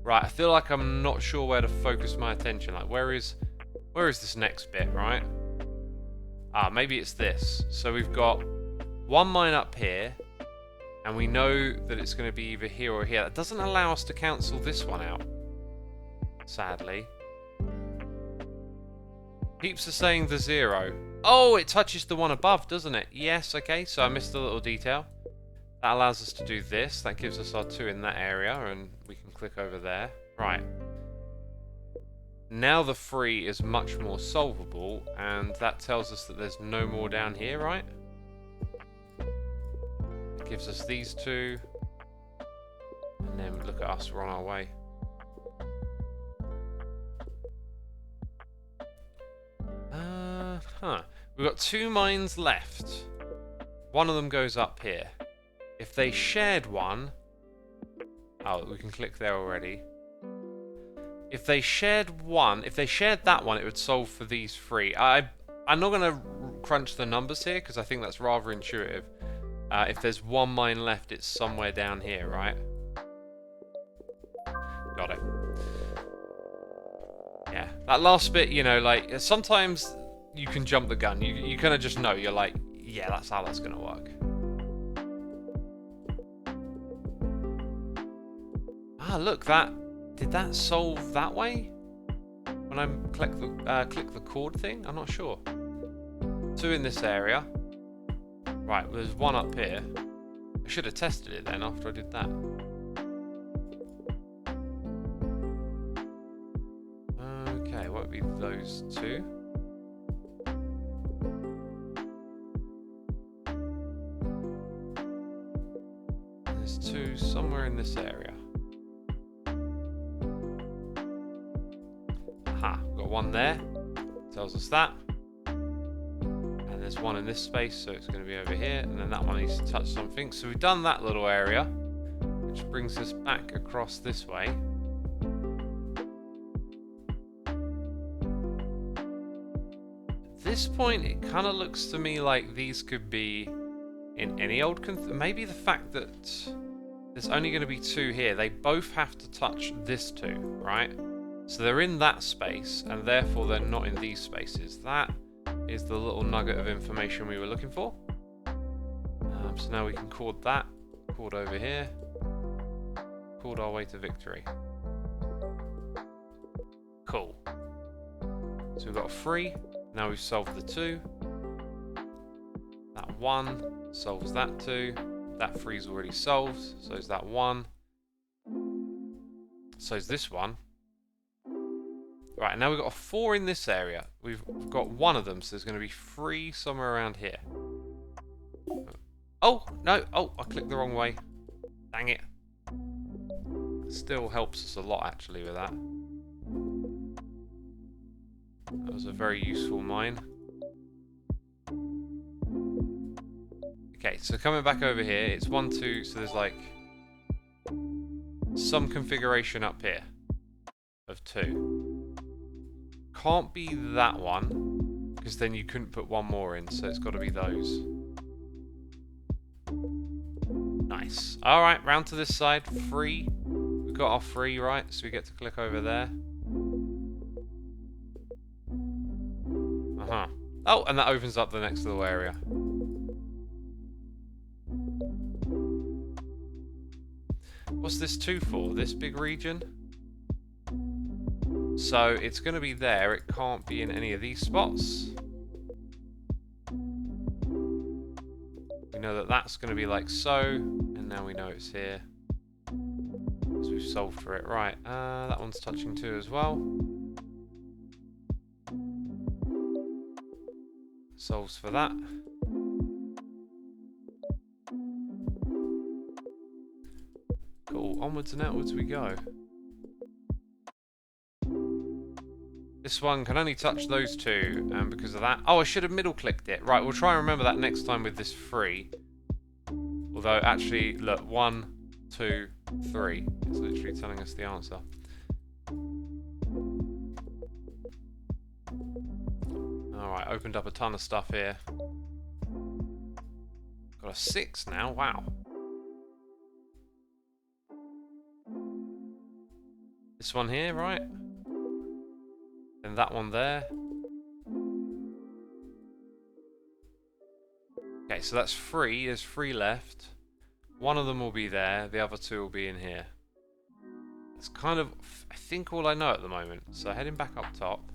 Speaker 1: Right, I feel like I'm not sure where to focus my attention. Like, where is this next bit, right? Ah, maybe it's this. So we've got 1 mine up here, and we know that it's going to be either here or here. That doesn't allow us to cancel this one out, sadly. Peeps are saying the 0. Oh, it touches the one above, doesn't it? Yes, okay, so I missed a little detail. That allows us to do this. That gives us our 2 in that area, and we can click over there. Right. Now the 3 is much more solvable, and that tells us that there's no more down here, right? It gives us these 2. And then look at us, we're on our way. We've got 2 mines left. One of them goes up here. If they shared one... Oh, we can click there already. If they shared that one, it would solve for these 3. I'm not going to crunch the numbers here, because I think that's rather intuitive. If there's 1 mine left, it's somewhere down here, right? Got it. Yeah, that last bit, you know, like, sometimes you can jump the gun. You kind of just know. You're like, yeah, that's how that's going to work. Ah, look, did that solve that way? When I click the chord thing? I'm not sure. 2 in this area. Right, there's 1 up here. I should have tested it then after I did that. Okay, what would be those 2? There's 2 somewhere in this area. Aha, got 1 there. Tells us that. And there's 1 in this space, so it's going to be over here. And then that one needs to touch something. So we've done that little area, which brings us back across this way. At this point, it kind of looks to me like these could be in any old... Maybe the fact that there's only going to be 2 here. They both have to touch this 2, right? So they're in that space, and therefore they're not in these spaces. That is the little nugget of information we were looking for. So now we can chord that. Chord over here. Chord our way to victory. Cool. So we've got 3. Now we've solved the 2. That 1 solves that 2. That 3 is already solved. So is that 1. So is this one. Right, now we've got a 4 in this area. We've got 1 of them, so there's going to be 3 somewhere around here. Oh, no. Oh, I clicked the wrong way. Dang it. Still helps us a lot, actually, with that. That was a very useful mine. Okay, so coming back over here, it's 1, 2, so there's like some configuration up here of 2. Can't be that one, because then you couldn't put 1 more in, so it's got to be those. Nice. Alright, round to this side. 3. We've got our 3, right? So we get to click over there. Uh-huh. Oh, and that opens up the next little area. What's this 2 for? This big region? So it's going to be there. It can't be in any of these spots. We know that that's going to be like so. And now we know it's here. So we've solved for it. Right, that one's touching 2 as well. Solves for that. Cool, onwards and outwards we go. This one can only touch those 2, and because of that... Oh, I should have middle clicked it. Right, we'll try and remember that next time with this 3. Although, actually, look, 1, 2, 3. It's literally telling us the answer. Alright, opened up a ton of stuff here. Got a 6 now, wow. This one here, right? And that one there. Okay, so that's 3. There's 3 left. One of them will be there. The other 2 will be in here. That's kind of, I think, all I know at the moment. So heading back up top.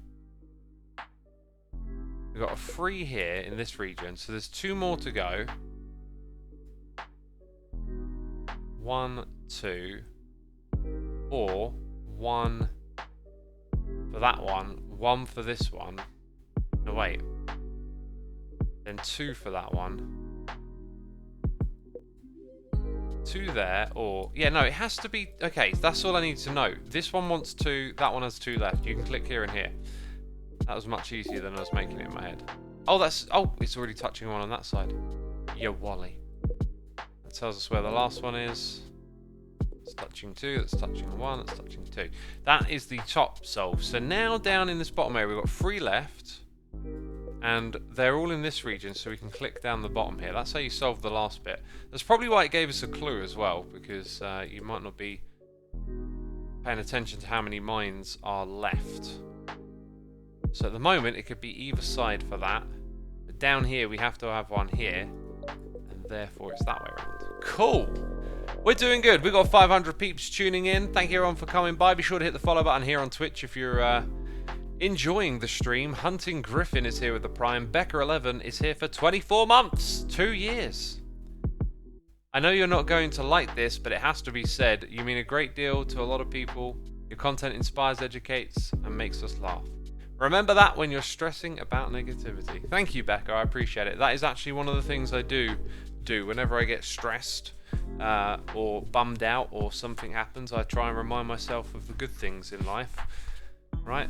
Speaker 1: We've got a 3 here in this region. So there's 2 more to go. 1, 2. Or 1... for that one, 1 for this one. No, wait. Then 2 for that one. 2 there, or... Yeah, no, it has to be... Okay, that's all I need to know. This one wants 2, that one has 2 left. You can click here and here. That was much easier than I was making it in my head. Oh, that's... Oh, it's already touching one on that side. Yeah, Wally. That tells us where the last one is. It's touching 2, that's touching 1, that's touching 2. That is the top solve. So now down in this bottom area, we've got 3 left. And they're all in this region, so we can click down the bottom here. That's how you solve the last bit. That's probably why it gave us a clue as well, because you might not be paying attention to how many mines are left. So at the moment, it could be either side for that. But down here, we have to have one here. And therefore, it's that way around. Cool! We're doing good. We've got 500 peeps tuning in. Thank you everyone for coming by. Be sure to hit the follow button here on Twitch if you're enjoying the stream. Hunting Griffin is here with the Prime. Becca11 is here for 24 months. 2 years. I know you're not going to like this, but it has to be said. You mean a great deal to a lot of people. Your content inspires, educates, and makes us laugh. Remember that when you're stressing about negativity. Thank you, Becca. I appreciate it. That is actually one of the things I do whenever I get stressed. Or bummed out or something happens, I try and remind myself of the good things in life, right?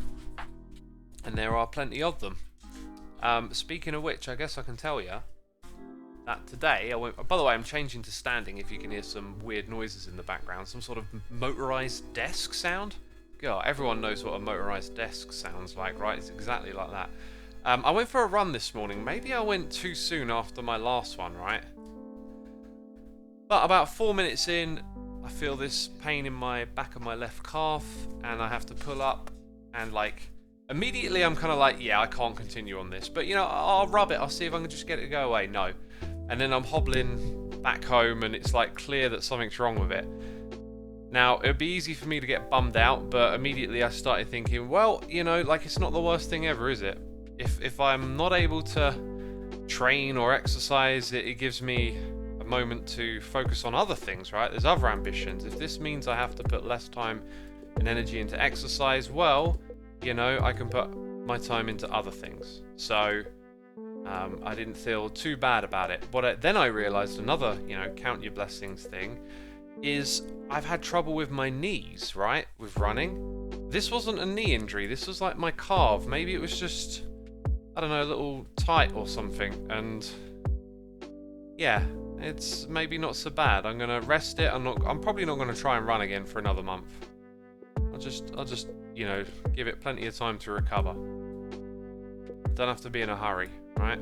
Speaker 1: And there are plenty of them. Speaking of which, I guess I can tell you that today I went... By the way, I'm changing to standing if you can hear some weird noises in the background. Some sort of motorized desk sound. God, everyone knows what a motorized desk sounds like, right? It's exactly like that. I went for a run this morning. Maybe I went too soon after my last one, right? But about 4 minutes in, I feel this pain in my back of my left calf, and I have to pull up, and like, immediately I'm kind of like, yeah, I can't continue on this. But, you know, I'll rub it, I'll see if I can just get it to go away. No. And then I'm hobbling back home, and it's like clear that something's wrong with it. Now, it would be easy for me to get bummed out, but immediately I started thinking, well, you know, like, it's not the worst thing ever, is it? If I'm not able to train or exercise, it gives me moment to focus on other things, right? There's other ambitions. If this means I have to put less time and energy into exercise, well, you know, I can put my time into other things. So I didn't feel too bad about it. Then I realized another, you know, count your blessings thing is I've had trouble with my knees, right? With running. This wasn't a knee injury. This was like my calf. Maybe it was just, I don't know, a little tight or something. And yeah, it's maybe not so bad. I'm gonna rest it. I'm probably not gonna try and run again for another month. I'll just, you know, give it plenty of time to recover. Don't have to be in a hurry, right?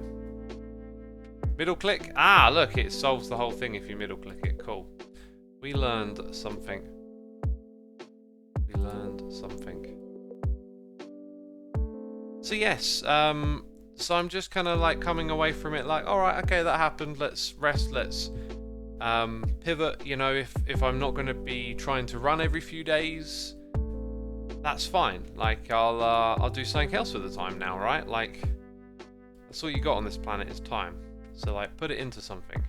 Speaker 1: Middle click. Ah, look, it solves the whole thing if you middle click it. Cool. We learned something. We learned something. So yes, so I'm just kind of like coming away from it like, all right, okay, that happened. Let's rest. Let's pivot. You know, if I'm not going to be trying to run every few days, that's fine. Like I'll do something else with the time now, right? Like that's all you got on this planet is time. So like put it into something.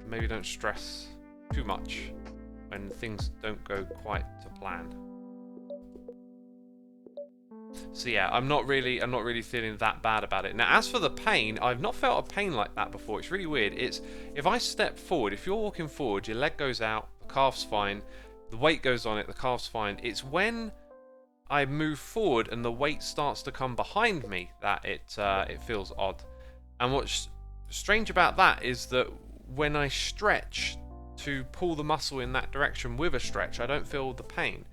Speaker 1: Maybe don't stress too much when things don't go quite to plan. So yeah, I'm not really feeling that bad about it. Now, as for the pain, I've not felt a pain like that before. It's really weird. It's if I step forward, if you're walking forward, your leg goes out, the calf's fine, the weight goes on it, the calf's fine. It's when I move forward and the weight starts to come behind me that it feels odd. And what's strange about that is that when I stretch to pull the muscle in that direction with a stretch, I don't feel the pain.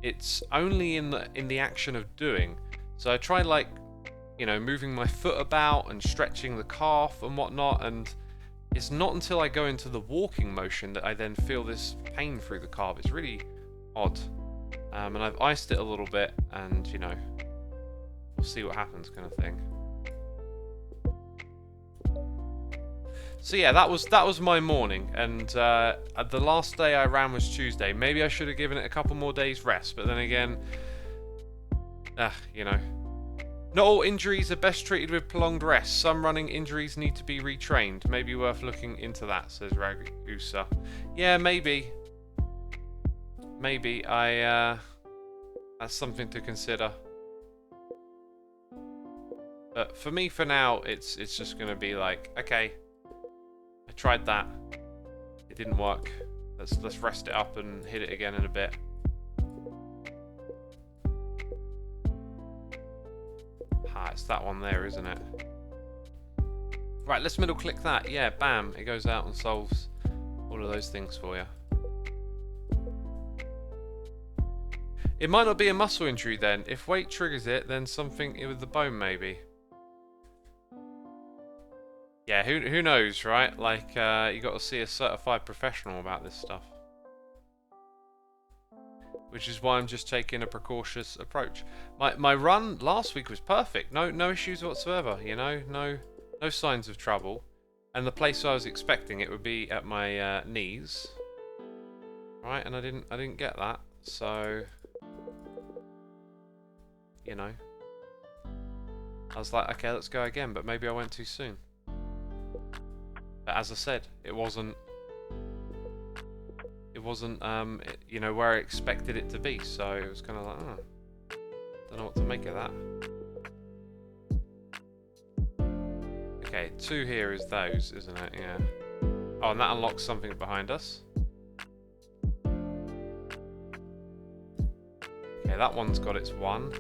Speaker 1: It's only in the action of doing. So I try, like, you know, moving my foot about and stretching the calf and whatnot, and it's not until I go into the walking motion that I then feel this pain through the calf. It's really odd. And I've iced it a little bit, and, you know, we'll see what happens, kind of thing. So yeah, that was my morning, and the last day I ran was Tuesday. Maybe I should have given it a couple more days rest, but then again, you know, not all injuries are best treated with prolonged rest. Some running injuries need to be retrained. Maybe worth looking into that, says Ragusa. Yeah, maybe that's something to consider. But for me, for now, it's just gonna be like, okay, I tried that, it didn't work. Let's rest it up and hit it again in a bit. It's that one there, isn't it? Right, let's middle click that. Yeah, bam, it goes out and solves all of those things for you. It might not be a muscle injury then. If weight triggers it, then something with the bone maybe. Yeah, who knows, right? Like, you got to see a certified professional about this stuff. Which is why I'm just taking a precautious approach. My run last week was perfect. No issues whatsoever, you know? No signs of trouble. And the place I was expecting it would be at my knees. Right, and I didn't get that. So, you know, I was like, okay, let's go again, but maybe I went too soon. But as I said, it wasn't you know, where I expected it to be, so it was kind of like, oh, don't know what to make of that. Okay, 2 here is those, isn't it? Yeah. Oh, and that unlocks something behind us. Okay, that one's got its 1.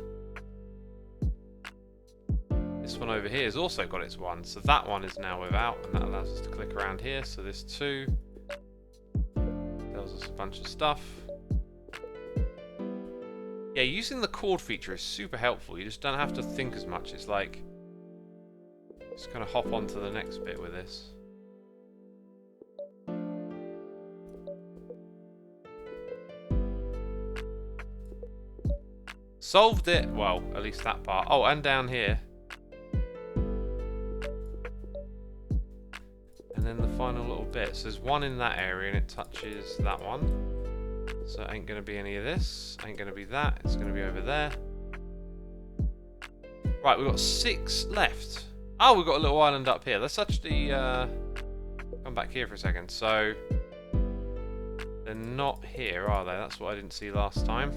Speaker 1: This one over here has also got its 1, so that one is now without, and that allows us to click around here. So this 2 tells us a bunch of stuff. Yeah, using the chord feature is super helpful. You just don't have to think as much. It's like, just kind of hop on to the next bit with this. Solved it. Well, at least that part. Oh, and down here. And then the final little bit. So there's 1 in that area and it touches that one. So it ain't going to be any of this. Ain't going to be that. It's going to be over there. Right, we've got 6 left. Oh, we've got a little island up here. Let's actually come back here for a second. So they're not here, are they? That's what I didn't see last time.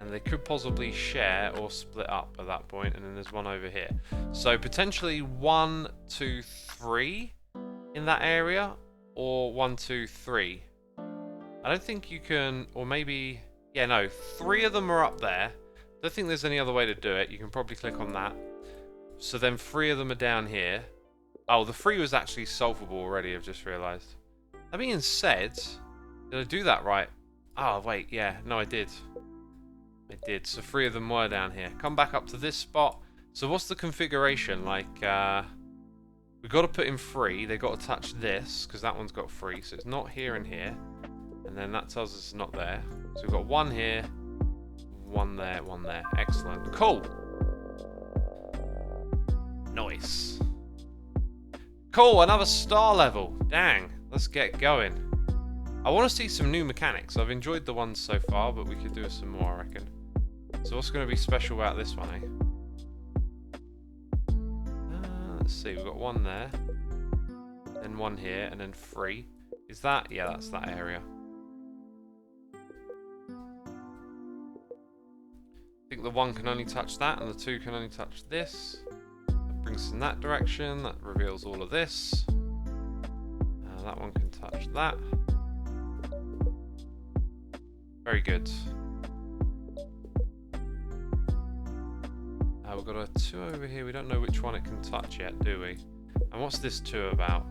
Speaker 1: And they could possibly share or split up at that point, and then there's 1 over here. So potentially 1, 2, 3 in that area, or 1, 2, 3. I don't think you can, or maybe, yeah, no, 3 of them are up there. Don't think there's any other way to do it. You can probably click on that. So then 3 of them are down here. Oh, the 3 was actually solvable already, I've just realised. That being said, did I do that right? Oh, wait, yeah, no, I did. I did. So 3 of them were down here. Come back up to this spot. So what's the configuration? Like, we've got to put in 3. They've got to touch this, because that one's got 3. So it's not here and here. And then that tells us it's not there. So we've got 1 here, 1 there, 1 there. Excellent. Cool. Nice. Cool, another star level. Dang. Let's get going. I want to see some new mechanics. I've enjoyed the ones so far, but we could do some more, I reckon. So what's going to be special about this one, eh? Let's see, we've got 1 there, then 1 here, and then 3. Is that? Yeah, that's that area. I think the 1 can only touch that, and the 2 can only touch this. That brings us in that direction. That reveals all of this. That one can touch that. Very good. We've got a 2 over here. We don't know which one it can touch yet, do we? And what's this 2 about?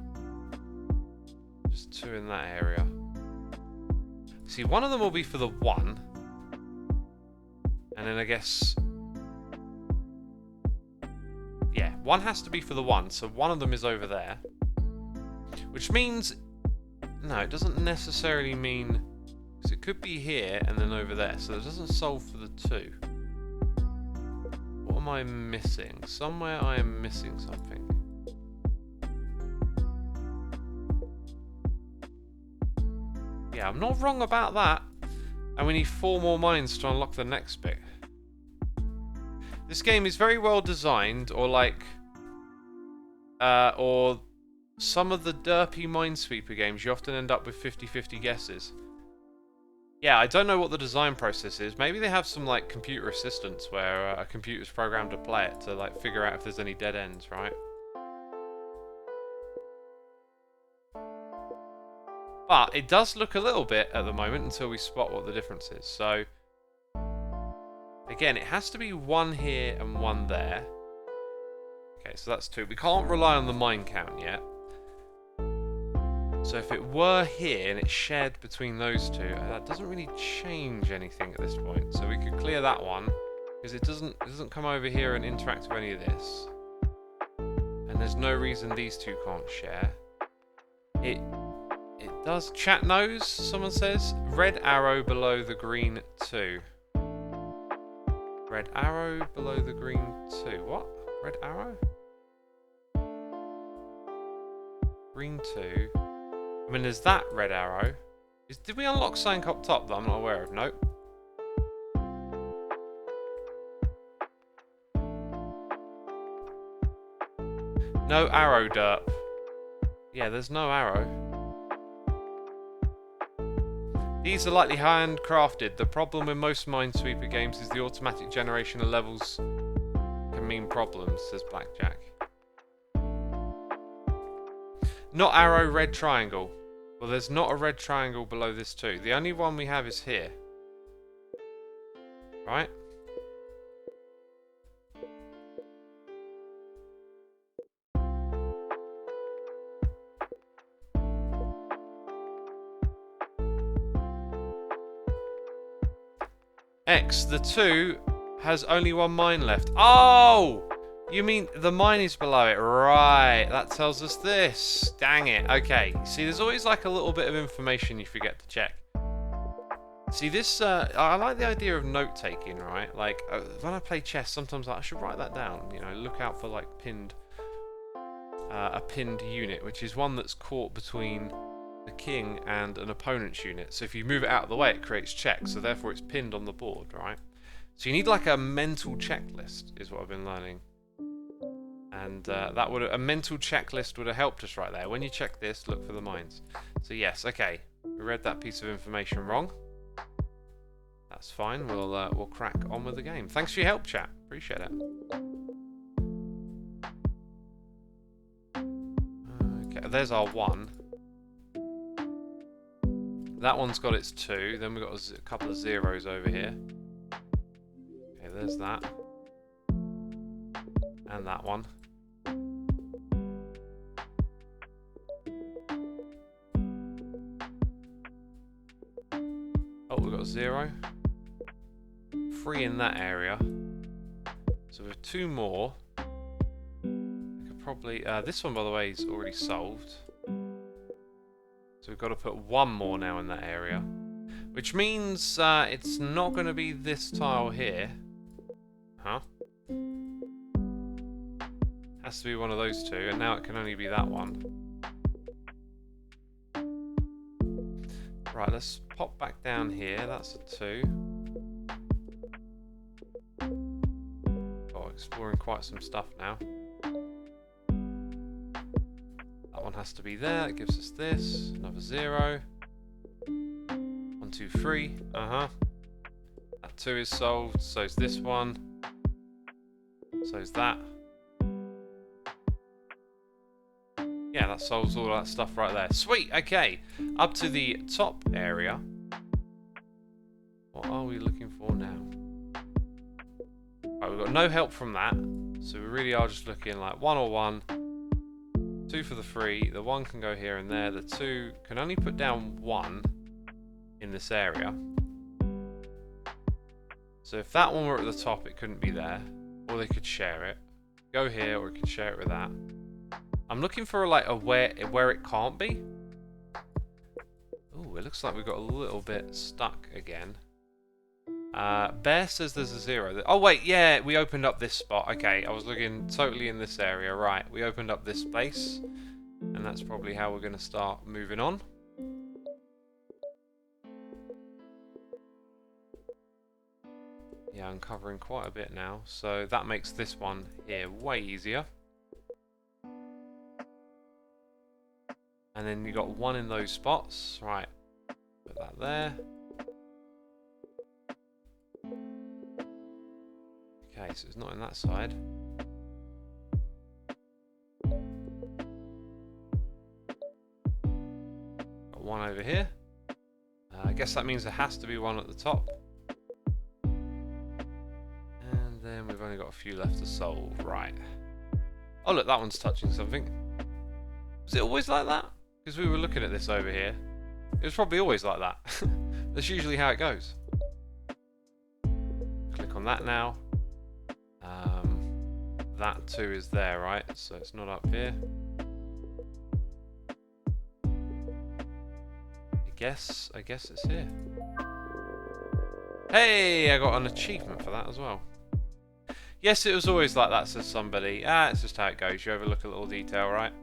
Speaker 1: Just 2 in that area. See, one of them will be for the 1. And then I guess... yeah, 1 has to be for the 1. So one of them is over there. Which means... no, it doesn't necessarily mean... because it could be here and then over there. So it doesn't solve for the 2. What am I missing? Somewhere I am missing something. Yeah, I'm not wrong about that. And we need 4 more mines to unlock the next bit. This game is very well designed, or like... or some of the derpy Minesweeper games, you often end up with 50-50 guesses. Yeah, I don't know what the design process is. Maybe they have some like computer assistance where a computer's programmed to play it to like figure out if there's any dead ends, right? But it does look a little bit at the moment until we spot what the difference is. So again, it has to be 1 here and 1 there. Okay, so that's 2. We can't rely on the mine count yet. So if it were here and it's shared between those 2, that doesn't really change anything at this point. So we could clear that one because it doesn't come over here and interact with any of this. And there's no reason these 2 can't share. It does. Chat knows, someone says. Red arrow below the green 2. Red arrow below the green 2. What? Red arrow? Green 2. I mean, there's that red arrow. Did we unlock something up top that I'm not aware of? Nope. No arrow, derp. Yeah, there's no arrow. These are likely handcrafted. The problem with most Minesweeper games is the automatic generation of levels can mean problems, says Blackjack. Not arrow, red triangle. Well, there's not a red triangle below this 2. The only one we have is here. Right? X, the 2 has only 1 mine left. Oh! You mean the mine is below it? Right, that tells us this. Dang it. Okay, see, there's always like a little bit of information you forget to check. See, this, I like the idea of note-taking, right? Like, when I play chess, sometimes I should write that down. You know, look out for, like, a pinned unit, which is one that's caught between the king and an opponent's unit. So if you move it out of the way, it creates checks, so therefore it's pinned on the board, right? So you need, like, a mental checklist, is what I've been learning. And a mental checklist would have helped us right there. When you check this, look for the mines. So yes, okay, we read that piece of information wrong. That's fine. We'll crack on with the game. Thanks for your help, chat. Appreciate it. Okay, there's our 1. That one's got its 2. Then we've got a couple of zeros over here. Okay, there's that. And that one. Oh, we've got a 0. 3 in that area. So with 2 more, I could probably... this one, by the way, is already solved. So we've got to put 1 more now in that area. Which means it's not going to be this tile here. Huh? Has to be one of those 2, and now it can only be that one. Right, let's pop back down here. That's a 2. Oh, exploring quite some stuff now. That That one has to be there. That gives us this. Another 0. 1, 2, 3. That 2 is solved. So is this one. So is that. Yeah, that solves all that stuff right there. Sweet. Okay. Up to the top area. What are we looking for now? Right, we've got no help from that. So we really are just looking like 1 or 1. 2 for the 3. The 1 can go here and there. The 2 can only put down 1 in this area. So if that one were at the top, it couldn't be there. Or they could share it. Go here, or it could share it with that. I'm looking for like a where it can't be. Oh, it looks like we've got a little bit stuck again. Bear says there's a 0. Oh wait, yeah, we opened up this spot. Okay, I was looking totally in this area. Right, we opened up this space, and that's probably how we're going to start moving on. Yeah, I'm covering quite a bit now, so that makes this one here way easier. And then you got 1 in those spots. Right, put that there. Okay, so it's not in that side. Got 1 over here. I guess that means there has to be 1 at the top. And then we've only got a few left to solve. Right. Oh look, that one's touching something. Was it always like that? Because we were looking at this over here. It was probably always like that. That's usually how it goes. Click on that now. That 2 is there, right? So it's not up here. I guess it's here. Hey, I got an achievement for that as well. Yes, it was always like that, says somebody. It's just how it goes. You overlook a little detail, right?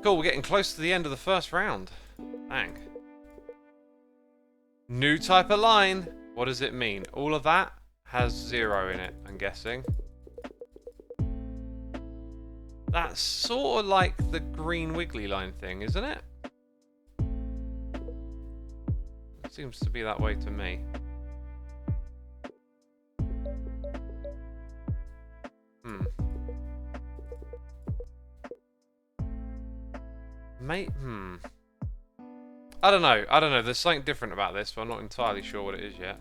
Speaker 1: Cool, we're getting close to the end of the first round. Bang. New type of line. What does it mean? All of that has 0 in it, I'm guessing. That's sort of like the green wiggly line thing, isn't it? It seems to be that way to me. I don't know. There's something different about this, but I'm not entirely sure what it is yet.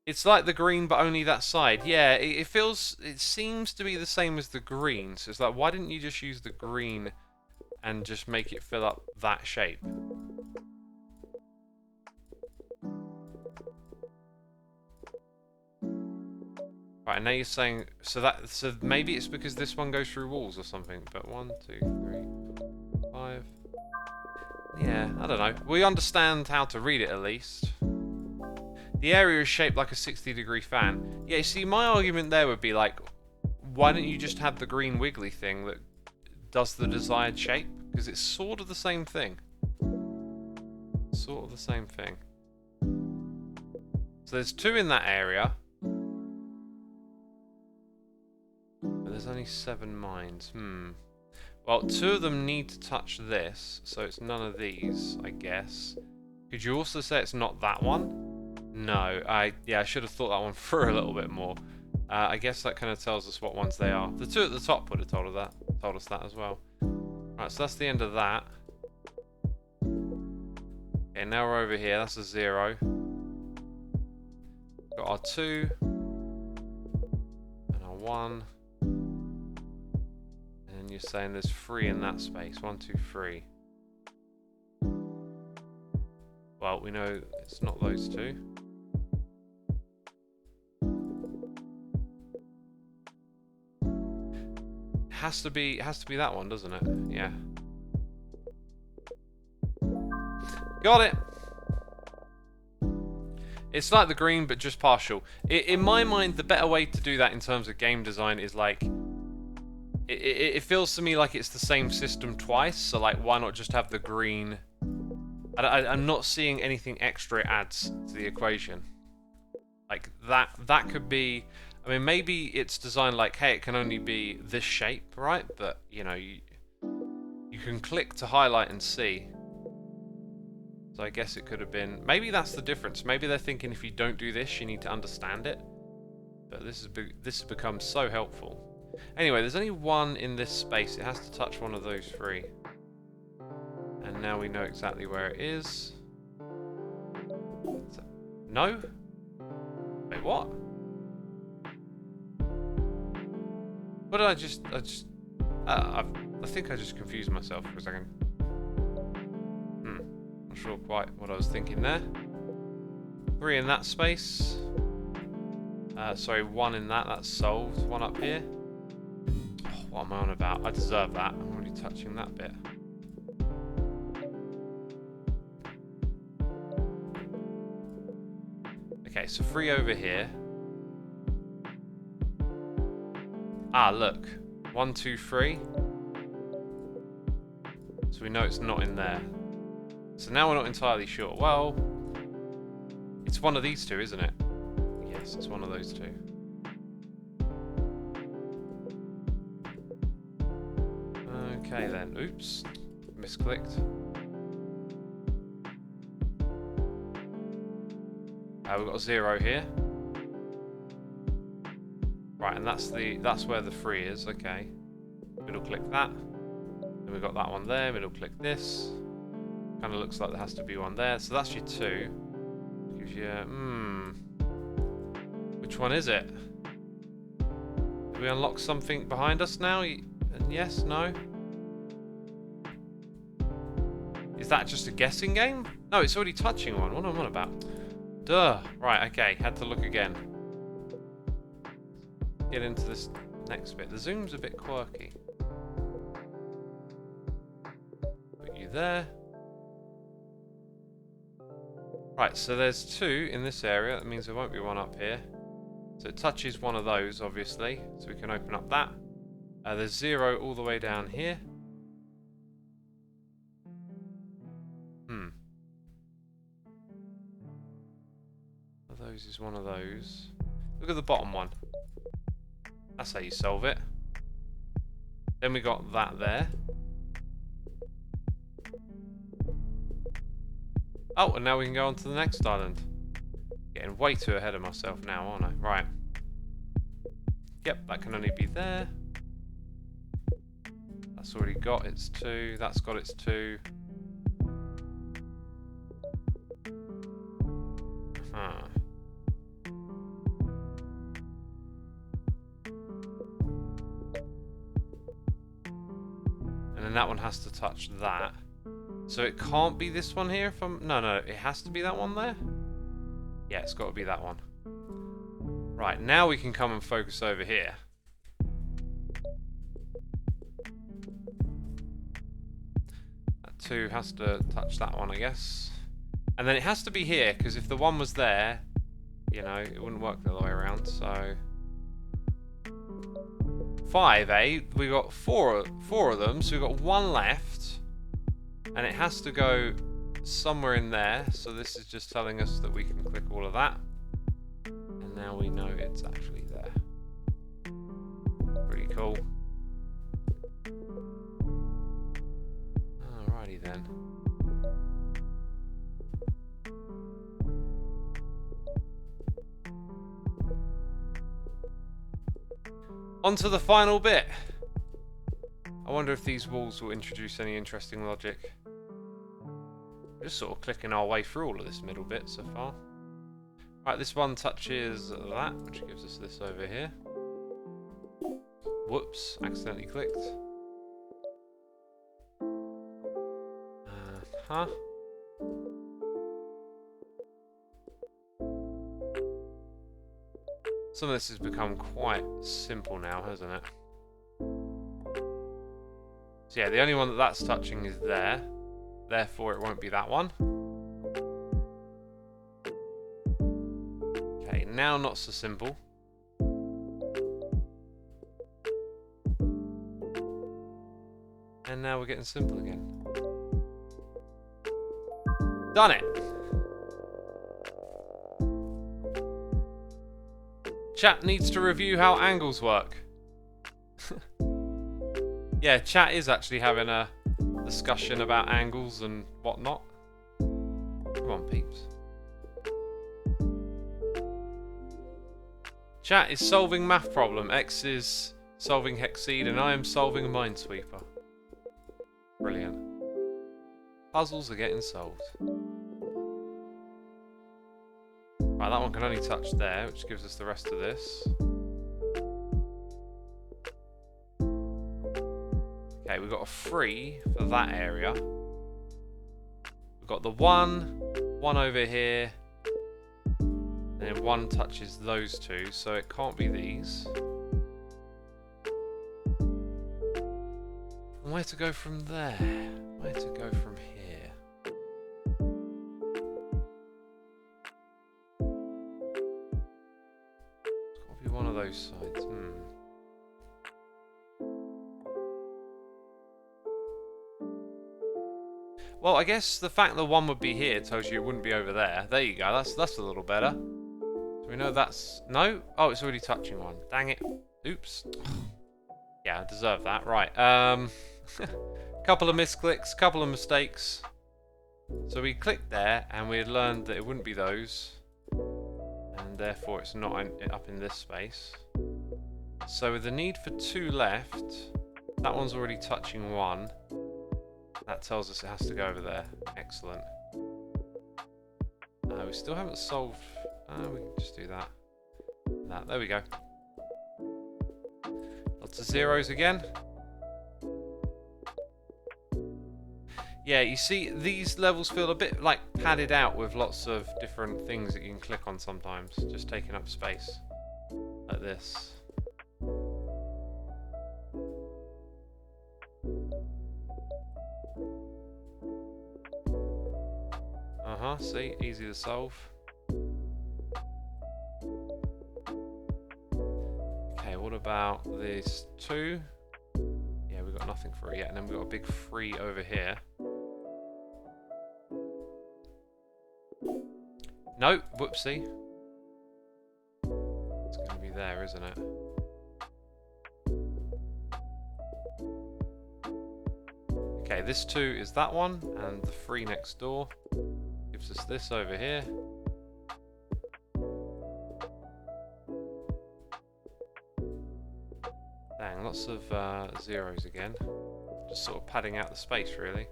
Speaker 1: It's like the green, but only that side. Yeah, it seems to be the same as the green. So it's like, why didn't you just use the green and just make it fill up that shape? Right, now you're saying, so maybe it's because this one goes through walls or something. But 1, 2, 3, 5. Yeah, I don't know. We understand how to read it at least. The area is shaped like a 60-degree fan. Yeah, see, my argument there would be like, why don't you just have the green wiggly thing that does the desired shape? Because it's sort of the same thing. Sort of the same thing. So there's 2 in that area. But there's only 7 mines. Well, 2 of them need to touch this, so it's none of these, I guess. Could you also say it's not that one? No, I should have thought that one through a little bit more. I guess that kind of tells us what ones they are. The 2 at the top would have told us that as well. Right, so that's the end of that. Okay, now we're over here. That's a 0. Got our 2 and our 1. And then you're saying there's 3 in that space. 1, 2, 3. Well, we know it's not those 2. Has to be that one, doesn't it? Yeah. Got it. It's like the green, but just partial. In my mind, the better way to do that in terms of game design is like, it feels to me like it's the same system twice. So like, why not just have the green I'm not seeing anything extra it adds to the equation. Like, that could be... I mean, maybe it's designed like, hey, it can only be this shape, right? But, you know, you can click to highlight and see. So I guess it could have been... Maybe that's the difference. Maybe they're thinking if you don't do this, you need to understand it. But this has become so helpful. Anyway, there's only one in this space. It has to touch one of those three. And now we know exactly where it is. No? Wait, what? What did I think I just confused myself for a second. Not sure quite what I was thinking there. 3 in that space. Sorry, 1 in that. That's solved. 1 up here. Oh, what am I on about? I deserve that. I'm already touching that bit. Okay, so 3 over here. Ah, look. 1, 2, 3. So we know it's not in there. So now we're not entirely sure. Well, it's one of these two, isn't it? Yes, it's one of those two. Okay then. Oops. Misclicked. We've got a 0 here. Right, and that's where the 3 is. Okay. Middle click that. Then we've got that one there. Middle click this. Kind of looks like there has to be one there. So that's your 2. Gives you which one is it? Do we unlock something behind us now? And yes, no. Is that just a guessing game? No, it's already touching one. What am I on about? Duh. Right, okay. Had to look again. Get into this next bit. The zoom's a bit quirky. Put you there. Right, so there's 2 in this area. That means there won't be one up here. So it touches one of those, obviously. So we can open up that. There's 0 all the way down here. One of those is one of those. Look at the bottom one. That's how you solve it. Then we got that there. Oh, and now we can go on to the next island. Getting way too ahead of myself now, aren't I? Right. Yep, that can only be there. That's already got its 2. That's got its 2. Huh. And then that one has to touch that. So it can't be this one here if I'm... No, it has to be that one there? Yeah, it's got to be that one. Right, now we can come and focus over here. That 2 has to touch that one, I guess. And then it has to be here, because if the 1 was there, you know, it wouldn't work the other way around, so... 5, eh? We got four of them, so we've got 1 left. And it has to go somewhere in there, so this is just telling us that we can click all of that. And now we know it's actually there. Pretty cool. Alrighty then. On to the final bit. I wonder if these walls will introduce any interesting logic. We're just sort of clicking our way through all of this middle bit so far. Right, this one touches that, which gives us this over here. Whoops, accidentally clicked. Huh? Some of this has become quite simple now, hasn't it? So yeah, the only one that's touching is there. Therefore, it won't be that one. Okay, now not so simple. And now we're getting simple again. Done it. Chat needs to review how angles work. Yeah, chat is actually having a discussion about angles and whatnot. Come on, peeps. Chat is solving math problem. X is solving Hexceed and I am solving a Minesweeper. Brilliant. Puzzles are getting solved. Right, that one can only touch there, which gives us the rest of this. Okay, we've got a 3 for that area. We've got the 1 over here, and then 1 touches those 2, so it can't be these. And where to go from there? Where to go from here? It's got to be one of those sides. Well, I guess the fact that 1 would be here tells you it wouldn't be over there. There you go. That's a little better. So we know that's no. Oh, it's already touching 1. Dang it. Oops. Yeah, I deserve that. Right. Couple of misclicks, couple of mistakes. So we clicked there, and we had learned that it wouldn't be those, and therefore it's not up in this space. So with the need for 2 left, that one's already touching 1. That tells us it has to go over there. Excellent. We still haven't solved... we can just do that. There we go. Lots of zeros again. Yeah, you see, these levels feel a bit like padded out with lots of different things that you can click on sometimes. Just taking up space. Like this. See, easy to solve. Okay, what about this 2? Yeah, we've got nothing for it yet, and then we've got a big 3 over here. No, whoopsie. It's going to be there, isn't it? Okay, this 2 is that one, and the 3 next door gives us this over here. Dang, lots of zeros again. Just sort of padding out the space, really.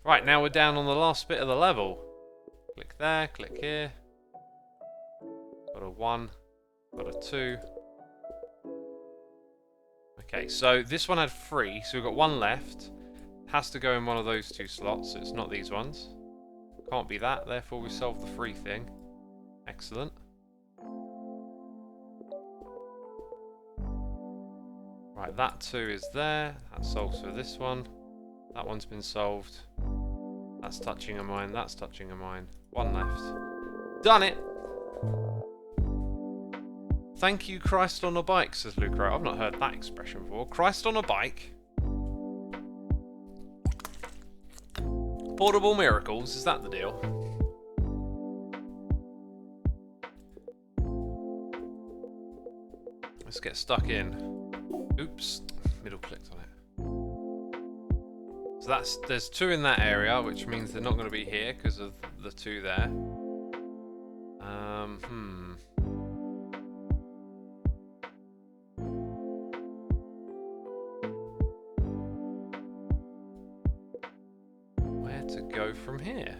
Speaker 1: Right, now we're down on the last bit of the level. Click there, click here. Got a 1, got a 2. Okay, so this one had 3, so we've got 1 left. Has to go in one of those 2 slots, so it's not these ones. Can't be that, therefore we solved the 3 thing. Excellent. Right, that 2 is there. That solves for this one. That one's been solved. That's touching a mine, that's touching a mine. 1 left. Done it! Thank you, Christ on a bike, says Luke Rowe. I've not heard that expression before. Christ on a bike? Portable miracles, is that the deal? Let's get stuck in. Oops, middle clicked on it. So there's 2 in that area, which means they're not going to be here because of the 2 there. Where to go from here?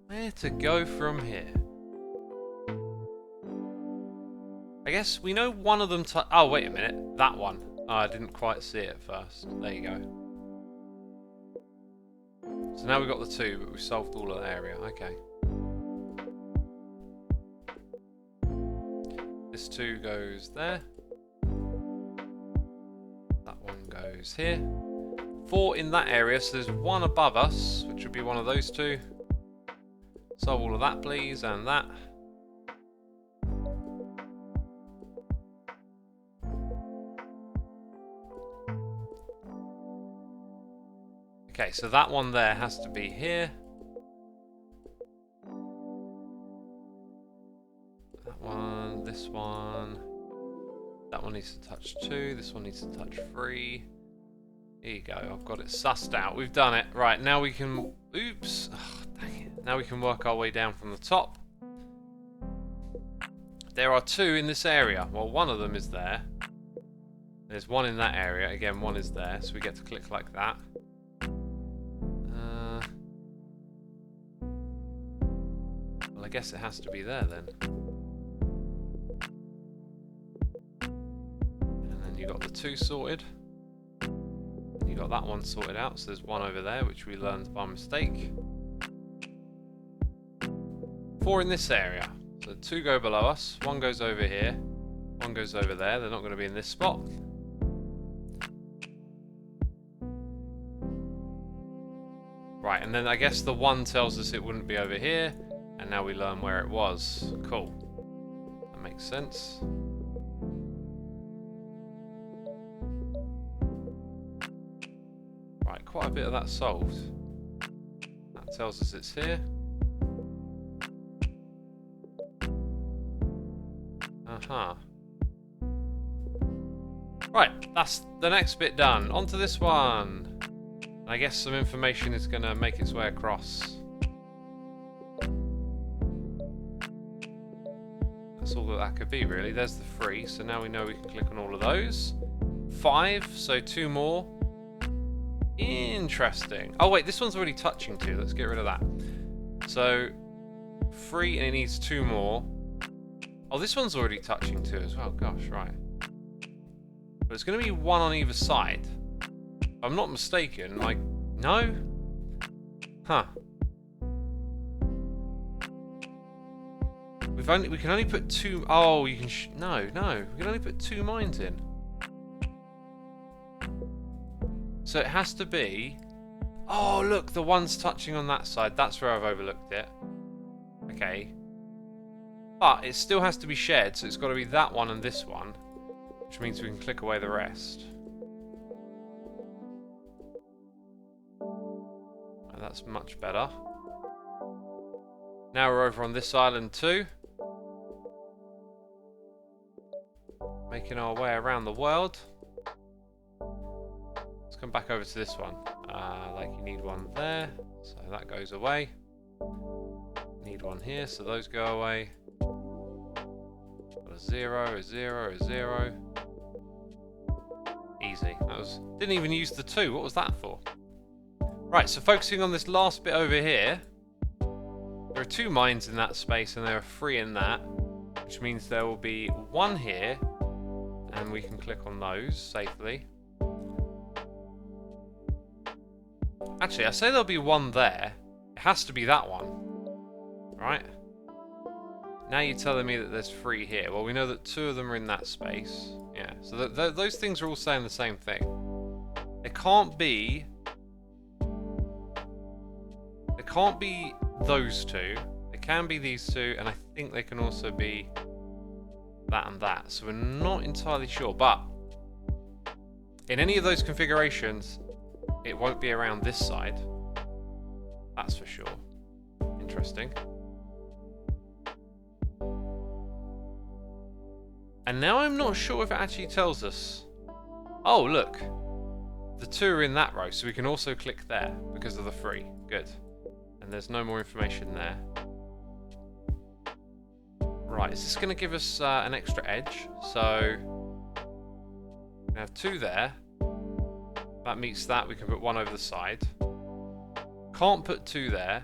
Speaker 1: Where to go from here? I guess we know one of them. Oh, wait a minute, that one. Oh, I didn't quite see it at first. There you go. So now we've got the 2, but we've solved all of the area. Okay. This 2 goes there. That one goes here. 4 in that area, so there's 1 above us, which would be one of those 2. Solve all of that, please, and that. Okay, so that one there has to be here. That one, this one. That one needs to touch 2, this one needs to touch 3. Here you go, I've got it sussed out. We've done it. Right, now we can... Oops. Oh, dang it. Now we can work our way down from the top. There are 2 in this area. Well, one of them is there. There's one in that area. Again, one is there, so we get to click like that. Well, I guess it has to be there then. And then you got the 2 sorted. You got that one sorted out, so there's one over there, which we learned by mistake. 4 in this area. So 2 go below us, 1 goes over here, 1 goes over there. They're not going to be in this spot. Right, and then I guess the 1 tells us it wouldn't be over here, and now we learn where it was. Cool. That makes sense. Right, quite a bit of that solved. That tells us it's here. Right, that's the next bit done. On to this one. I guess some information is going to make its way across. That's all that could be, really. There's the 3, so now we know we can click on all of those. 5, so 2 more. Interesting. Oh wait, this one's already touching 2. Let's get rid of that. So 3, and it needs 2 more. Oh, this one's already touching 2 as well. Gosh, right. But it's going to be 1 on either side. If I'm not mistaken, like... No? Huh. We can only put 2... Oh, you can... No. We can only put 2 mines in. So it has to be... Oh, look, the one's touching on that side. That's where I've overlooked it. Okay. But it still has to be shared, so it's got to be that one and this one, which means we can click away the rest. Oh, that's much better. Now we're over on this island too. Making our way around the world. Let's come back over to this one. Like you need one there, so that goes away. Need one here, so those go away. A 0, a 0, a 0. Easy. That was... Didn't even use the 2. What was that for? Right, so focusing on this last bit over here. There are 2 mines in that space and there are 3 in that. Which means there will be 1 here. And we can click on those safely. Actually, I say there'll be 1 there. It has to be that one. Right? Now you're telling me that there's 3 here. Well, we know that 2 of them are in that space. Yeah, so those things are all saying the same thing. It can't be... It can't be those 2. It can be these 2, and I think they can also be that and that. So we're not entirely sure, but in any of those configurations, it won't be around this side. That's for sure. Interesting. And now I'm not sure if it actually tells us... Oh, look. The 2 are in that row, so we can also click there because of the 3. Good. And there's no more information there. Right, is this going to give us an extra edge? So, we have 2 there. That meets that. We can put 1 over the side. Can't put 2 there,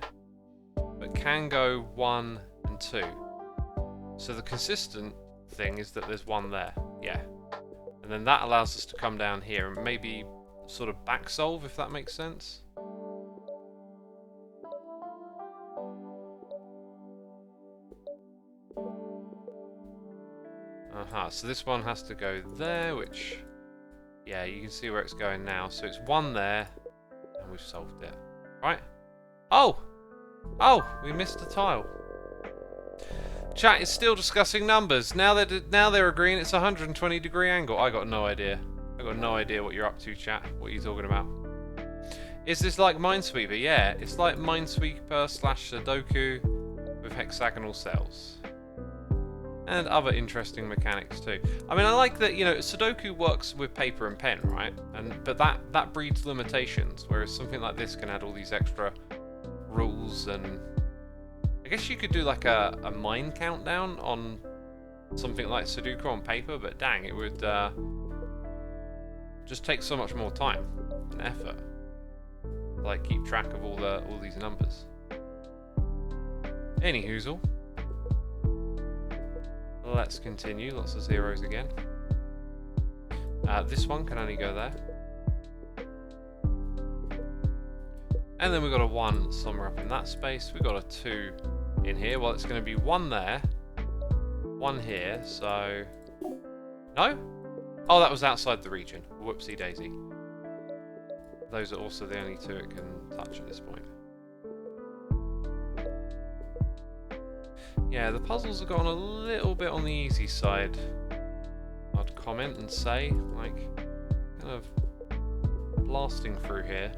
Speaker 1: but can go 1 and 2. So the consistent thing is that there's 1 there. Yeah. And then that allows us to come down here and maybe sort of back solve, if that makes sense. So this one has to go there, which, yeah, you can see where it's going now. So it's 1 there, and we've solved it. Right? Oh! Oh, we missed a tile. Chat is still discussing numbers. Now they're agreeing it's a 120-degree angle. I got no idea. I got no idea what you're up to, chat. What are you talking about? Is this like Minesweeper? Yeah, it's like Minesweeper slash Sudoku with hexagonal cells. And other interesting mechanics too. I mean, I like that, you know, Sudoku works with paper and pen, right? But that breeds limitations, whereas something like this can add all these extra rules. And I guess you could do like a mine countdown on something like Sudoku on paper, but dang, it would just take so much more time and effort to like keep track of all these numbers. Any hoozle. Let's continue. Lots of zeros again. This one can only go there. And then we've got a 1 somewhere up in that space. We've got a 2 in here. Well, it's going to be 1 there. 1 here, so... No? Oh, that was outside the region. Whoopsie daisy. Those are also the only 2 it can touch at this point. Yeah, the puzzles have gone a little bit on the easy side, I'd comment and say. Like, kind of blasting through here.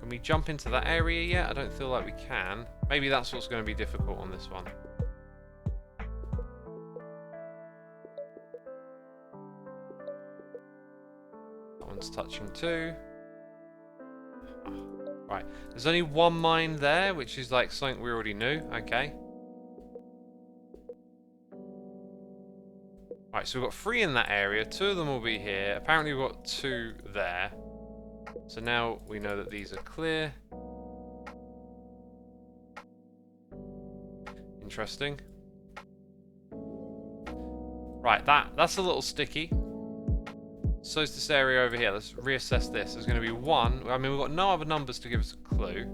Speaker 1: Can we jump into that area yet? I don't feel like we can. Maybe that's what's going to be difficult on this one. That one's touching too. Right, there's only 1 mine there, which is like something we already knew. Okay. Right, so we've got 3 in that area. 2 of them will be here. Apparently we've got 2 there. So now we know that these are clear. Interesting. Right, that's a little sticky. So is this area over here. Let's reassess this. There's going to be 1. I mean, we've got no other numbers to give us a clue.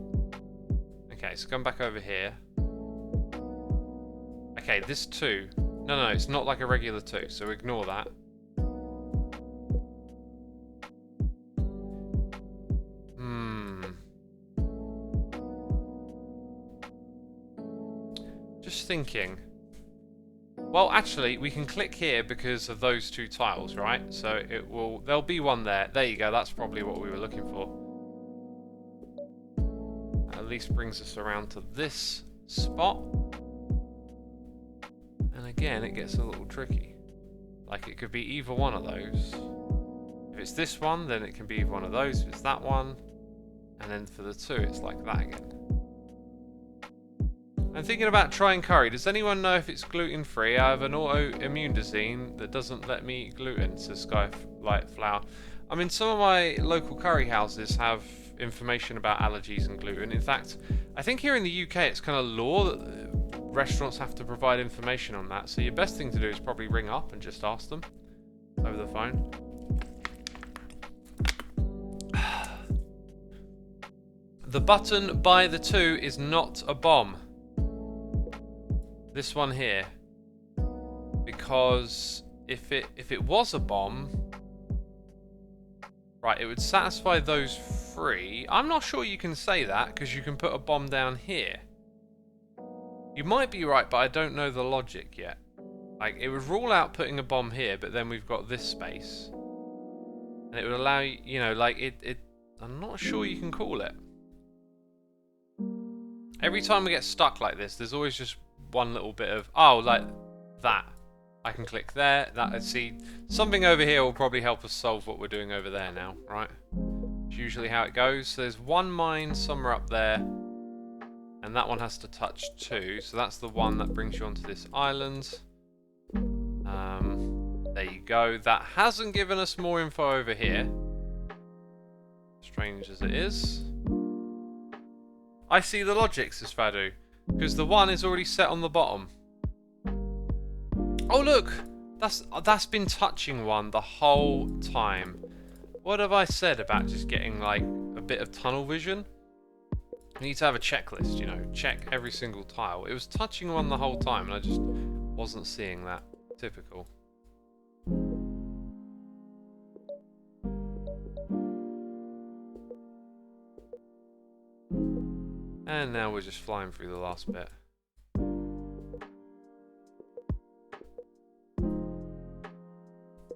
Speaker 1: Okay, so come back over here. Okay, this 2. No, it's not like a regular 2, so ignore that. Just thinking. Well, actually, we can click here because of those 2 tiles, right? So there'll be 1 there. There you go, that's probably what we were looking for. That at least brings us around to this spot. And again, it gets a little tricky. Like, it could be either one of those. If it's this one, then it can be either one of those. If it's that one, and then for the 2, it's like that again. I'm thinking about trying curry. Does anyone know if it's gluten-free? I have an autoimmune disease that doesn't let me eat gluten, says Skylight Flower. I mean, some of my local curry houses have information about allergies and gluten. In fact, I think here in the UK it's kind of law that restaurants have to provide information on that. So your best thing to do is probably ring up and just ask them over the phone. The button by the 2 is not a bomb. This one here, because if it was a bomb, right, it would satisfy those 3. I'm not sure you can say that because you can put a bomb down here. You might be right, but I don't know the logic yet. Like, it would rule out putting a bomb here, but then we've got this space, and it would allow you know, like it. I'm not sure you can call it. Every time we get stuck like this, there's always just one little bit of, oh, like that. I can click there. That, see, something over here will probably help us solve what we're doing over there now, right? It's usually how it goes. So there's 1 mine somewhere up there, and that one has to touch 2. So that's the one that brings you onto this island. There you go. That hasn't given us more info over here. Strange as it is. I see the logic, says Fadu. Because the 1 is already set on the bottom. Oh look! That's been touching 1 the whole time. What have I said about just getting like a bit of tunnel vision? I need to have a checklist, you know, check every single tile. It was touching 1 the whole time and I just wasn't seeing that. Typical. And now we're just flying through the last bit.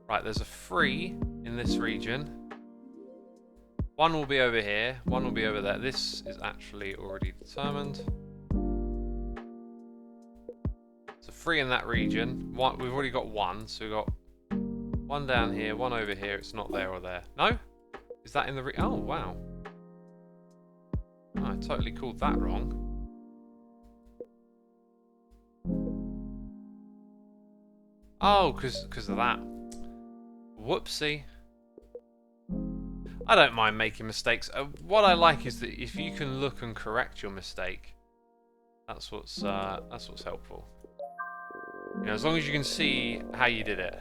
Speaker 1: Right, there's a 3 in this region. One will be over here, one will be over there. This is actually already determined. So 3 in that region. One, we've already got 1, so we've got 1 down here, 1 over here. It's not there or there. No? Is that in the oh, wow. Oh, I totally called that wrong. Oh, because of that. Whoopsie. I don't mind making mistakes. What I like is that if you can look and correct your mistake, that's what's helpful. You know, as long as you can see how you did it.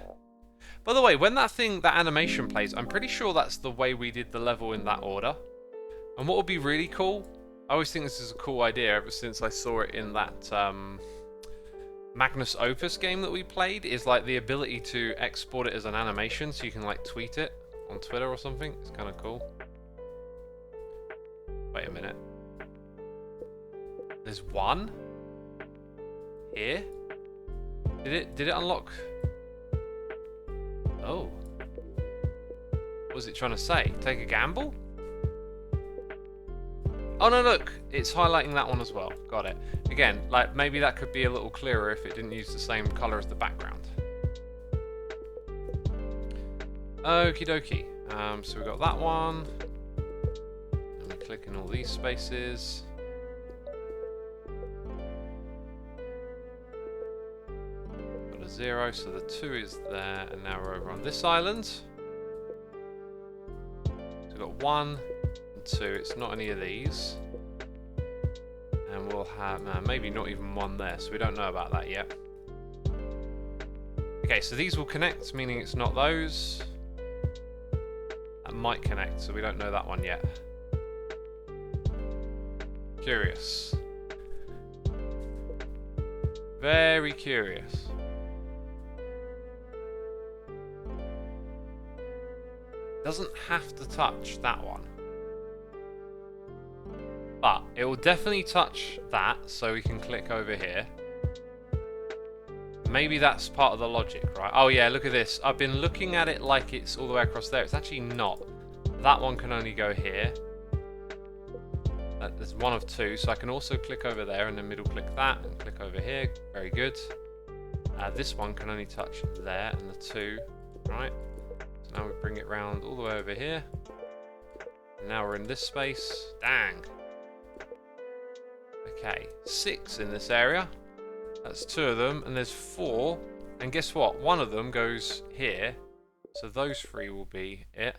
Speaker 1: By the way, when that animation plays, I'm pretty sure that's the way we did the level in that order. And what would be really cool, I always think this is a cool idea ever since I saw it in that Magnus Opus game that we played, is like the ability to export it as an animation so you can like tweet it on Twitter or something. It's kind of cool. Wait a minute. There's 1 here. Did it unlock? Oh. What was it trying to say? Take a gamble? Oh no, look, it's highlighting that one as well. Got it. Again, like maybe that could be a little clearer if it didn't use the same color as the background. Okie dokie. So we've got that one. And we click in all these spaces. Got a 0, so the 2 is there, and now we're over on this island. So we've got 1 and 2. It's not any of these. And we'll have maybe not even 1 there, so we don't know about that yet. Okay, so these will connect, meaning it's not those. That might connect, so we don't know that one yet. Curious. Very curious. Doesn't have to touch that one. But it will definitely touch that, so we can click over here. Maybe that's part of the logic, right? Oh yeah, look at this. I've been looking at it like it's all the way across there. It's actually not. That one can only go here. There's 1 of 2, so I can also click over there and then middle click that and click over here. Very good. This one can only touch there and the 2, right? So now we bring it round all the way over here. And now we're in this space. Dang. Okay, 6 in this area. That's 2 of them, and there's 4. And guess what? 1 of them goes here. So those 3 will be it.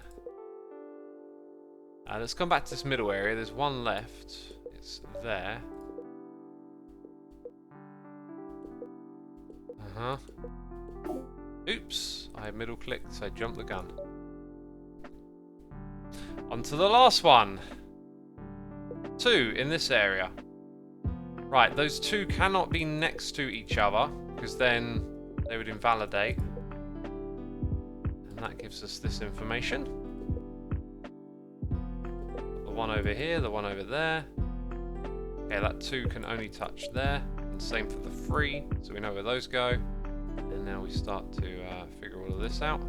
Speaker 1: Let's come back to this middle area. There's 1 left. It's there. Oops. I middle clicked, so I jumped the gun. On to the last one. 2 in this area. Right, those 2 cannot be next to each other, because then they would invalidate. And that gives us this information. The 1 over here, the 1 over there. Okay, that 2 can only touch there. And same for the 3, so we know where those go. And now we start to figure all of this out.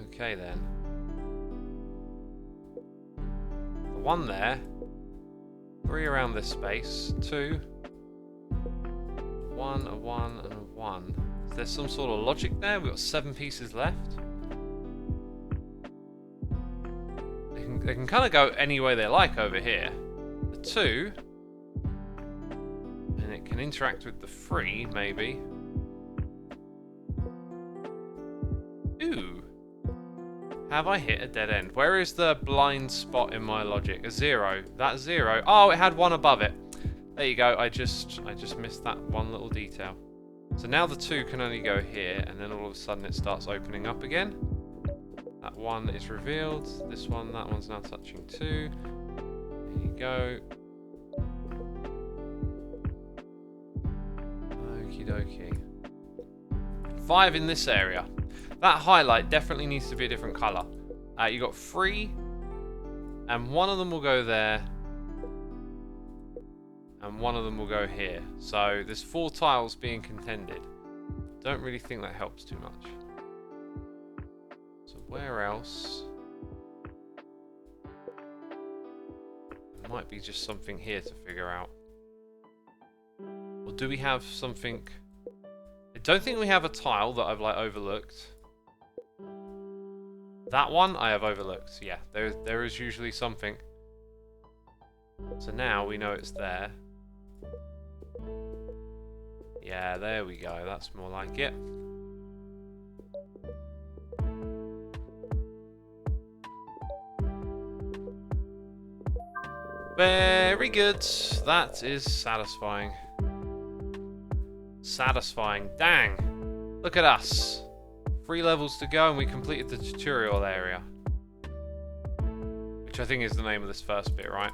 Speaker 1: Okay then. 1 there, 3 around this space, 2, 1, a 1, and a 1. Is there some sort of logic there? We've got 7 pieces left. They can kind of go any way they like over here. The 2, and it can interact with the 3, maybe. Ooh. Have I hit a dead end? Where is the blind spot in my logic? A 0. That 0. Oh, it had 1 above it. There you go. I just missed that one little detail. So now the 2 can only go here, and then all of a sudden it starts opening up again. That 1 is revealed. This one, that one's now touching 2. There you go. Okie dokie. 5 in this area. That highlight definitely needs to be a different colour. You got 3, and 1 of them will go there, and 1 of them will go here. So there's 4 tiles being contended. Don't really think that helps too much. where else? There might be just something here to figure out. Or do we have something? I don't think we have a tile that I've like overlooked. That one I have overlooked. Yeah, there is usually something. So now we know it's there. Yeah, there we go. That's more like it. Very good. That is satisfying. Satisfying. Dang. Look at us. 3 levels to go and we completed the tutorial area. Which I think is the name of this first bit, right?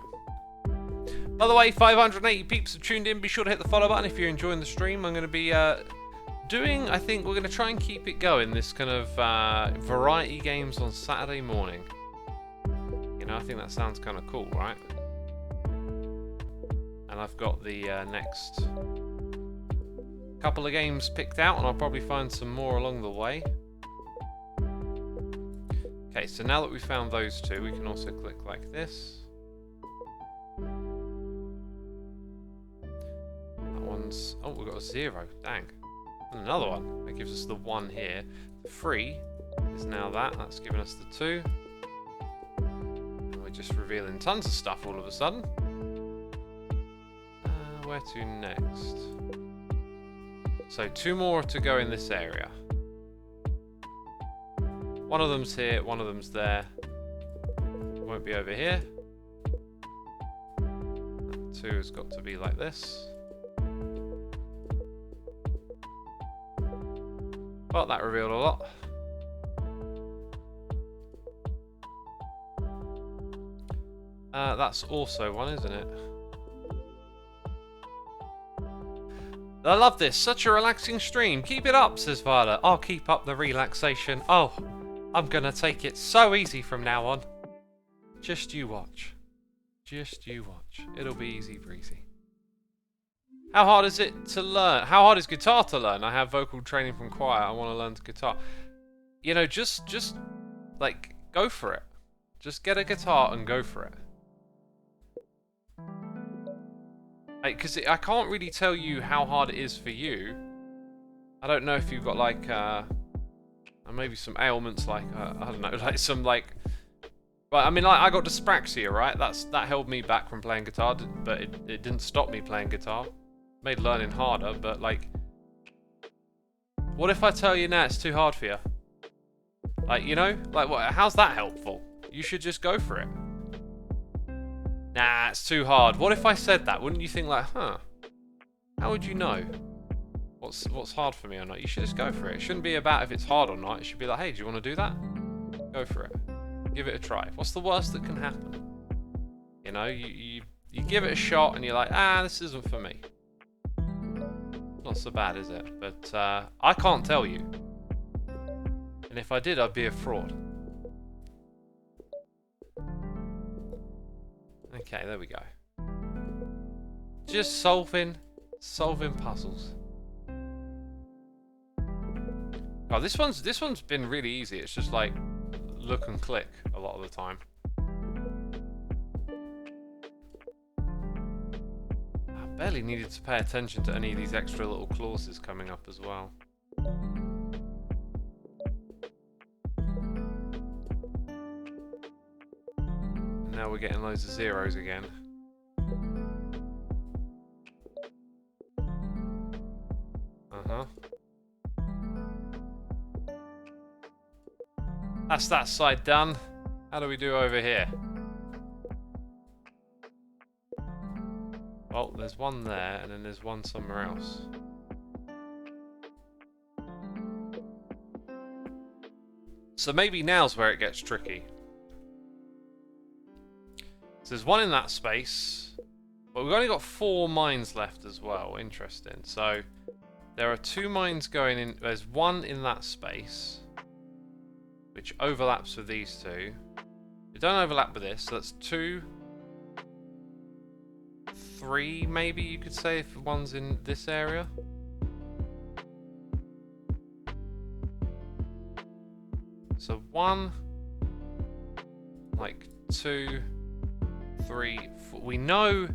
Speaker 1: By the way, 580 peeps have tuned in. Be sure to hit the follow button if you're enjoying the stream. I'm going to be doing, I think we're going to try and keep it going, this kind of variety games on Saturday morning. You know, I think that sounds kind of cool, right? And I've got the next couple of games picked out, and I'll probably find some more along the way. Okay, so now that we've found those two, we can also click like this. That one's... oh, we've got a 0. Dang. And another one. That gives us the 1 here. The 3 is now that. That's given us the 2. And we're just revealing tons of stuff all of a sudden. Where to next? So 2 more to go in this area. One of them's here, one of them's there. It won't be over here. 2 has got to be like this. Well, that revealed a lot. That's also one, isn't it? I love this. Such a relaxing stream. Keep it up, says Violet. I'll keep up the relaxation. Oh, I'm gonna take it so easy from now on. Just you watch. Just you watch. It'll be easy breezy. How hard is it to learn? How hard is guitar to learn? I have vocal training from choir. I want to learn the guitar. You know, just like, go for it. Just get a guitar and go for it. Because I can't really tell you how hard it is for you. I don't know if you've got like maybe some ailments like I don't know, like some like. But I mean, like I got dyspraxia, right? That held me back from playing guitar, but it didn't stop me playing guitar. Made learning harder, but like, what if I tell you now it's too hard for you? Like, you know, like what? How's that helpful? You should just go for it. Nah, it's too hard. What if I said that? Wouldn't you think like, huh? How would you know what's hard for me or not? You should just go for it. It shouldn't be about if it's hard or not. It should be like, hey, do you want to do that? Go for it. Give it a try. What's the worst that can happen? You know, you give it a shot and you're like, this isn't for me. Not so bad, is it? But I can't tell you. And if I did, I'd be a fraud. Okay, there we go. Just solving puzzles. Oh, this one's been really easy. It's just like look and click a lot of the time. I barely needed to pay attention to any of these extra little clauses coming up as well. And now we're getting loads of zeros again. That's that side done. How do we do over here? Oh, there's one there, and then there's one somewhere else. So maybe now's where it gets tricky. So there's one in that space, but we've only got 4 mines left as well. Interesting. So there are 2 mines going in. There's one in that space, which overlaps with these 2. They don't overlap with this, so that's 2, 3 maybe you could say if one's in this area. So 1, like 2, 3, 4. We know.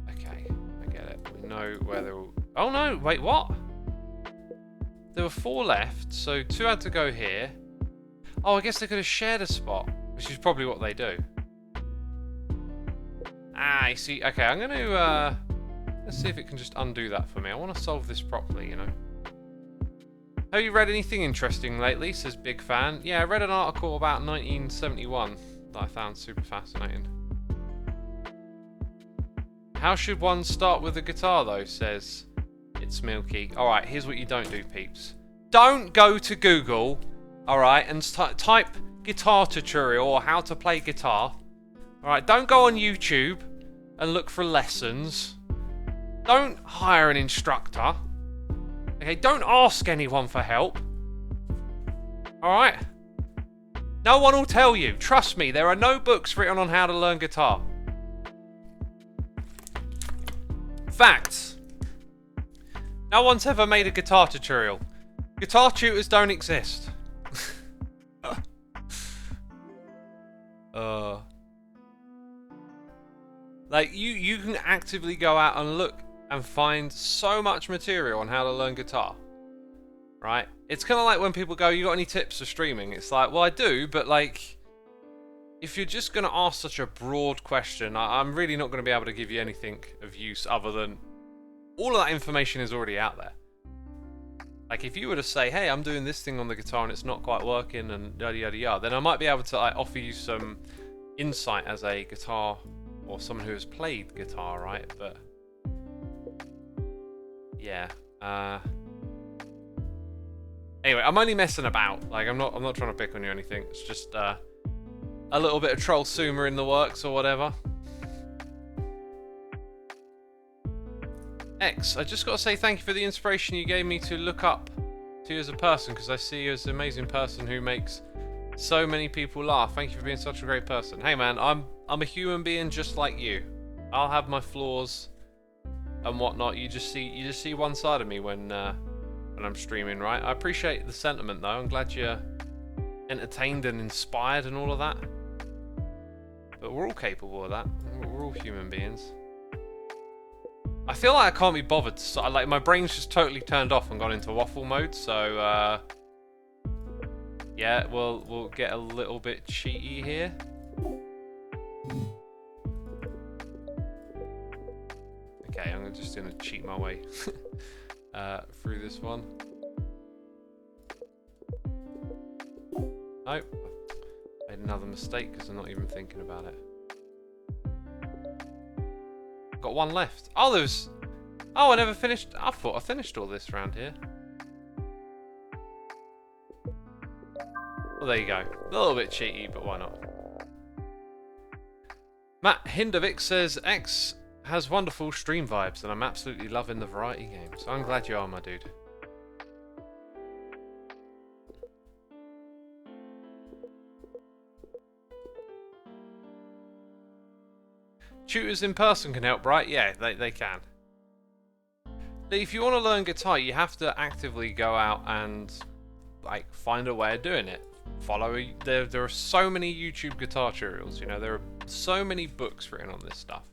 Speaker 1: Okay, I get it. We know where they're all. Oh no! Wait, what? There were 4 left, so 2 had to go here. Oh, I guess they could have shared a spot, which is probably what they do. Ah, I see. Okay, I'm going to let's see if it can just undo that for me. I want to solve this properly, you know. Have you read anything interesting lately? Says Big Fan. Yeah, I read an article about 1971 that I found super fascinating. How should one start with a guitar though? Says It's Milky. Alright, here's what you don't do, peeps. Don't go to Google, alright, and type guitar tutorial or how to play guitar. Alright, don't go on YouTube and look for lessons. Don't hire an instructor. Okay, don't ask anyone for help. Alright? No one will tell you. Trust me, there are no books written on how to learn guitar. Facts. No one's ever made a guitar tutorial. Guitar tutors don't exist. Like, you can actively go out and look and find so much material on how to learn guitar. Right? It's kind of like when people go, you got any tips for streaming? It's like, well, I do, but like, if you're just going to ask such a broad question, I'm really not going to be able to give you anything of use other than all of that information is already out there. Like, if you were to say, hey, I'm doing this thing on the guitar and it's not quite working and yada yada yada, then I might be able to like offer you some insight as a guitar or someone who has played guitar, right? But yeah. Anyway, I'm only messing about. Like, I'm not trying to pick on you or anything. It's just a little bit of trollsuma in the works or whatever. X, I just got to say thank you for the inspiration you gave me to look up to you as a person, because I see you as an amazing person who makes so many people laugh. Thank you for being such a great person. Hey man, I'm a human being just like you. I'll have my flaws and whatnot. You just see one side of me when I'm streaming, right? I appreciate the sentiment though. I'm glad you're entertained and inspired and all of that. But we're all capable of that. We're all human beings. I feel like I can't be bothered to, like, my brain's just totally turned off and gone into waffle mode, so yeah, we'll get a little bit cheaty here. Okay, I'm just gonna cheat my way through this one. Nope, made another mistake because I'm not even thinking about it. Got one left. Oh, there's. Oh, I never finished. I thought I finished all this round here. Well, there you go. A little bit cheaty, but why not? Matt Hindovic says X has wonderful stream vibes, and I'm absolutely loving the variety game. So I'm glad you are, my dude. Tutors in person can help, right? Yeah, they can. If you want to learn guitar, you have to actively go out and like find a way of doing it. There are so many YouTube guitar tutorials, you know, there are so many books written on this stuff.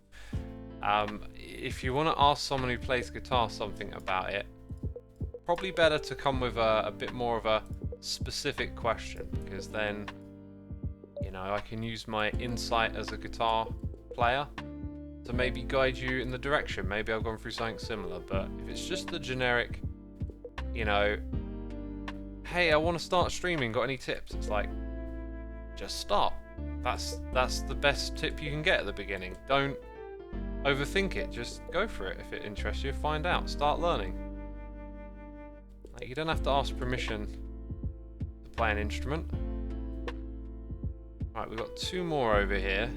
Speaker 1: If you want to ask someone who plays guitar something about it, probably better to come with a bit more of a specific question, because then, you know, I can use my insight as a guitar player to maybe guide you in the direction. Maybe I've gone through something similar, but if it's just the generic, you know, hey, I want to start streaming, got any tips? It's like, just start. That's the best tip you can get at the beginning. Don't overthink it, just go for it. If it interests you, find out, start learning. Like, you don't have to ask permission to play an instrument. Right, we've got 2 more over here.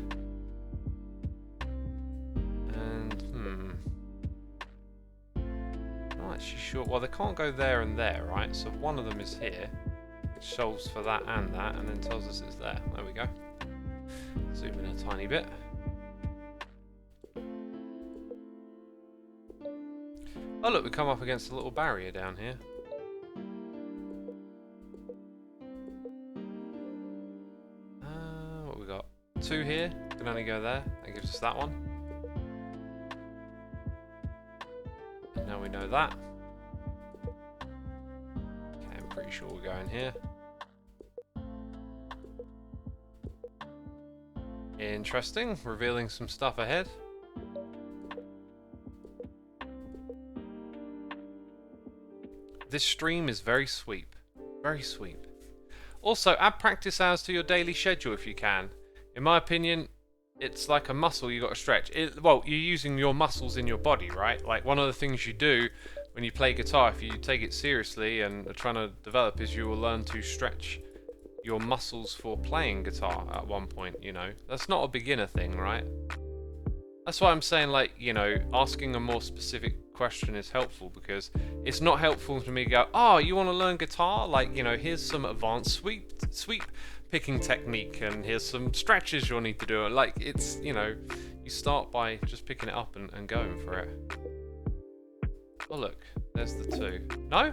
Speaker 1: Not actually sure. Well, they can't go there and there, right? So one of them is here, which solves for that, and then tells us it's there. There we go. Zoom in a tiny bit. Oh look, we come up against a little barrier down here. 2 here. Can only go there. That gives us that one. And now we know that. Okay, I'm pretty sure we're going here. Interesting. Revealing some stuff ahead. This stream is very sweep. Very sweep. Also, add practice hours to your daily schedule if you can. In my opinion, it's like a muscle you got to stretch. Well, you're using your muscles in your body, right? Like, one of the things you do when you play guitar, if you take it seriously and are trying to develop, is you will learn to stretch your muscles for playing guitar at one point, you know. That's not a beginner thing, right? That's why I'm saying, like, you know, asking a more specific question is helpful, because it's not helpful to me to go, oh, you want to learn guitar? Like, you know, here's some advanced sweep picking technique, and here's some stretches you'll need to do. Like, it's, you know, you start by just picking it up and going for it. Oh, look, there's the 2. No?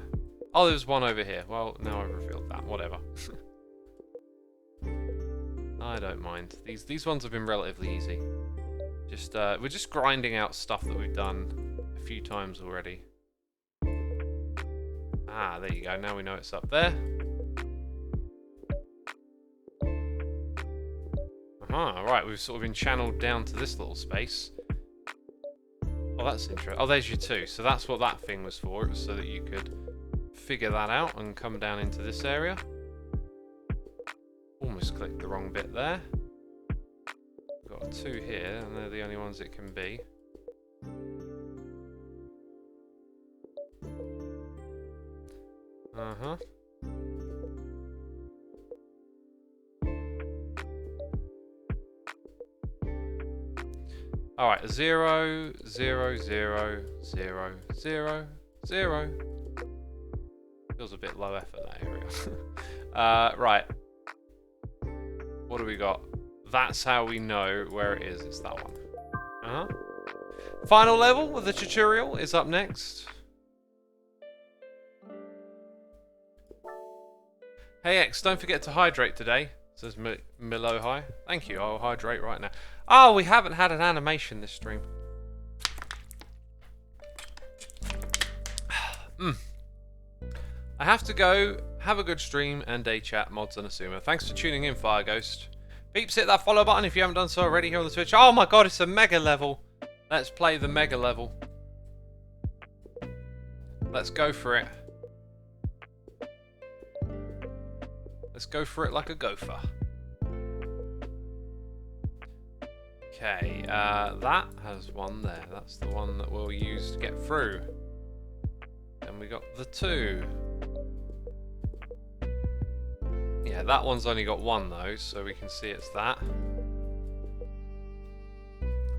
Speaker 1: Oh, there's one over here. Well, now I've revealed that. Whatever. I don't mind. These ones have been relatively easy. Just we're just grinding out stuff that we've done a few times already. Ah, there you go. Now we know it's up there. Right, we've sort of been channeled down to this little space. Oh, that's interesting. Oh, there's your 2. So that's what that thing was for. It was so that you could figure that out and come down into this area. Almost clicked the wrong bit there. We've got 2 here, and they're the only ones it can be. Uh-huh. Alright, 0, 0, 0, 0, 0, 0. Feels a bit low effort, that area. Right. What do we got? That's how we know where it is. It's that one. Uh-huh. Final level of the tutorial is up next. Hey X, don't forget to hydrate today, says Milo Hi. Thank you, I'll hydrate right now. Oh, we haven't had an animation this stream. I have to go. Have a good stream and day chat, mods and Xisuma. Thanks for tuning in, Fire Ghost. Peeps, hit that follow button if you haven't done so already here on the Twitch. Oh my god, it's a mega level. Let's play the mega level. Let's go for it. Let's go for it like a gopher. Okay, that has one there. That's the one that we'll use to get through. And we got the 2. Yeah, that one's only got 1 though, so we can see it's that.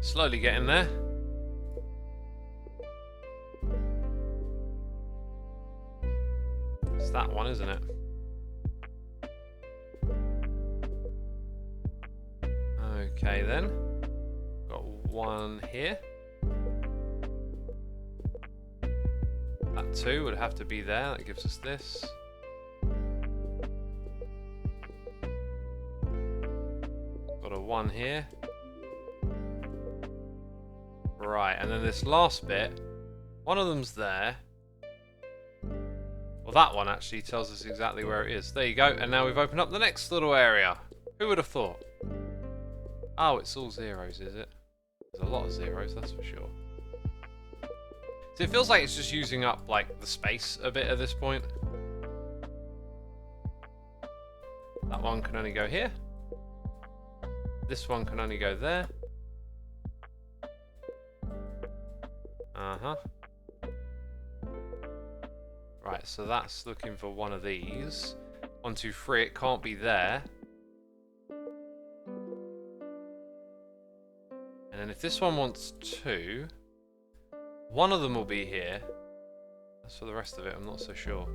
Speaker 1: Slowly getting there. It's that one, isn't it? Okay then. Got 1 here. That 2 would have to be there. That gives us this. Got a 1 here. Right, and then this last bit, one of them's there. Well, that one actually tells us exactly where it is. There you go, and now we've opened up the next little area. Who would have thought? Oh, it's all zeros, is it? There's a lot of zeros, that's for sure. So it feels like it's just using up, like, the space a bit at this point. That one can only go here. This one can only go there. Uh-huh. Right, so that's looking for one of these. 1, 2, 3, it can't be there. And then if this one wants 2, one of them will be here. As for the rest of it, I'm not so sure.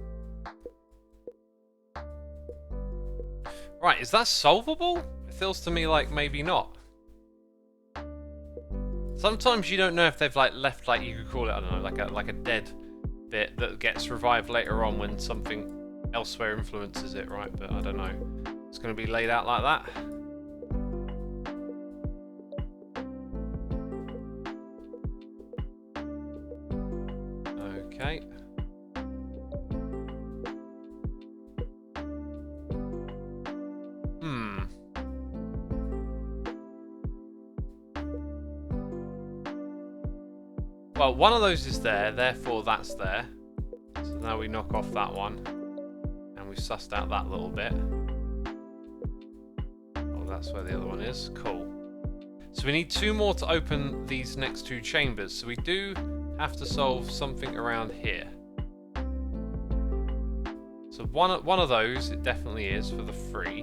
Speaker 1: Right, is that solvable? It feels to me like maybe not. Sometimes you don't know if they've like left, like, you could call it, I don't know, like a dead bit that gets revived later on when something elsewhere influences it, right? But I don't know. It's going to be laid out like that. Okay. Well, one of those is there, therefore that's there. So now we knock off that one. And we've sussed out that little bit. Oh, that's where the other one is. Cool. So we need 2 more to open these next 2 chambers. So we do have to solve something around here. So one of those, it definitely is for the 3.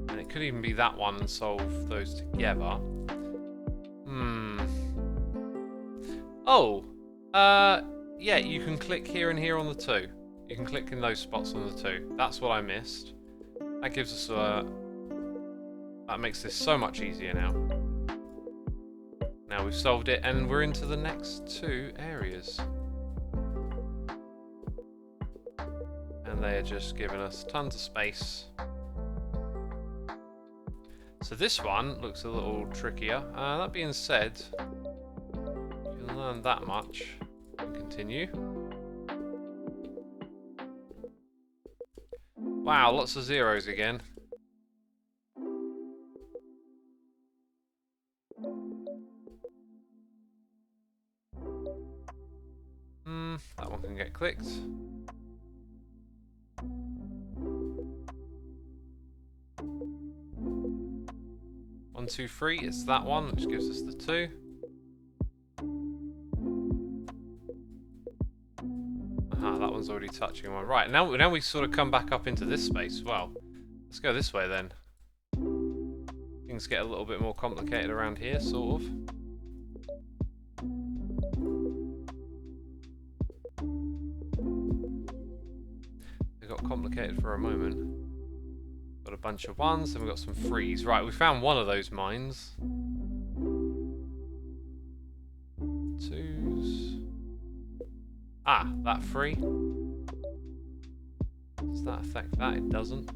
Speaker 1: And it could even be that one and solve those together. Oh, yeah, you can click here and here on the 2. You can click in those spots on the 2. That's what I missed. That gives us a... That makes this so much easier now. Now we've solved it, and we're into the next 2 areas. And they are just giving us tons of space. So this one looks a little trickier. That being said, you can learn that much and continue. Wow, lots of zeros again. That one can get clicked. One, 2, 3. It's that one, which gives us the 2. Aha, that one's already touching one. Right, now we sort of come back up into this space. Well, let's go this way then. Things get a little bit more complicated around here, sort of. They got complicated for a moment. Got a bunch of 1s, and we've got some 3s. Right, we found one of those mines. 2s. Ah, that 3. Does that affect that? It doesn't.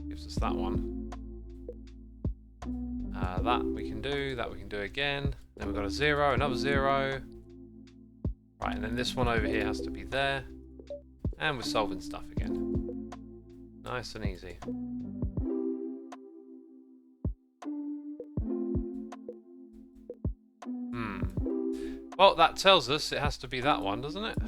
Speaker 1: Gives us that one. That we can do. That we can do again. Then we've got a 0, another 0. Right, and then this one over here has to be there. And we're solving stuff again. Nice and easy. Well, that tells us it has to be that one, doesn't it?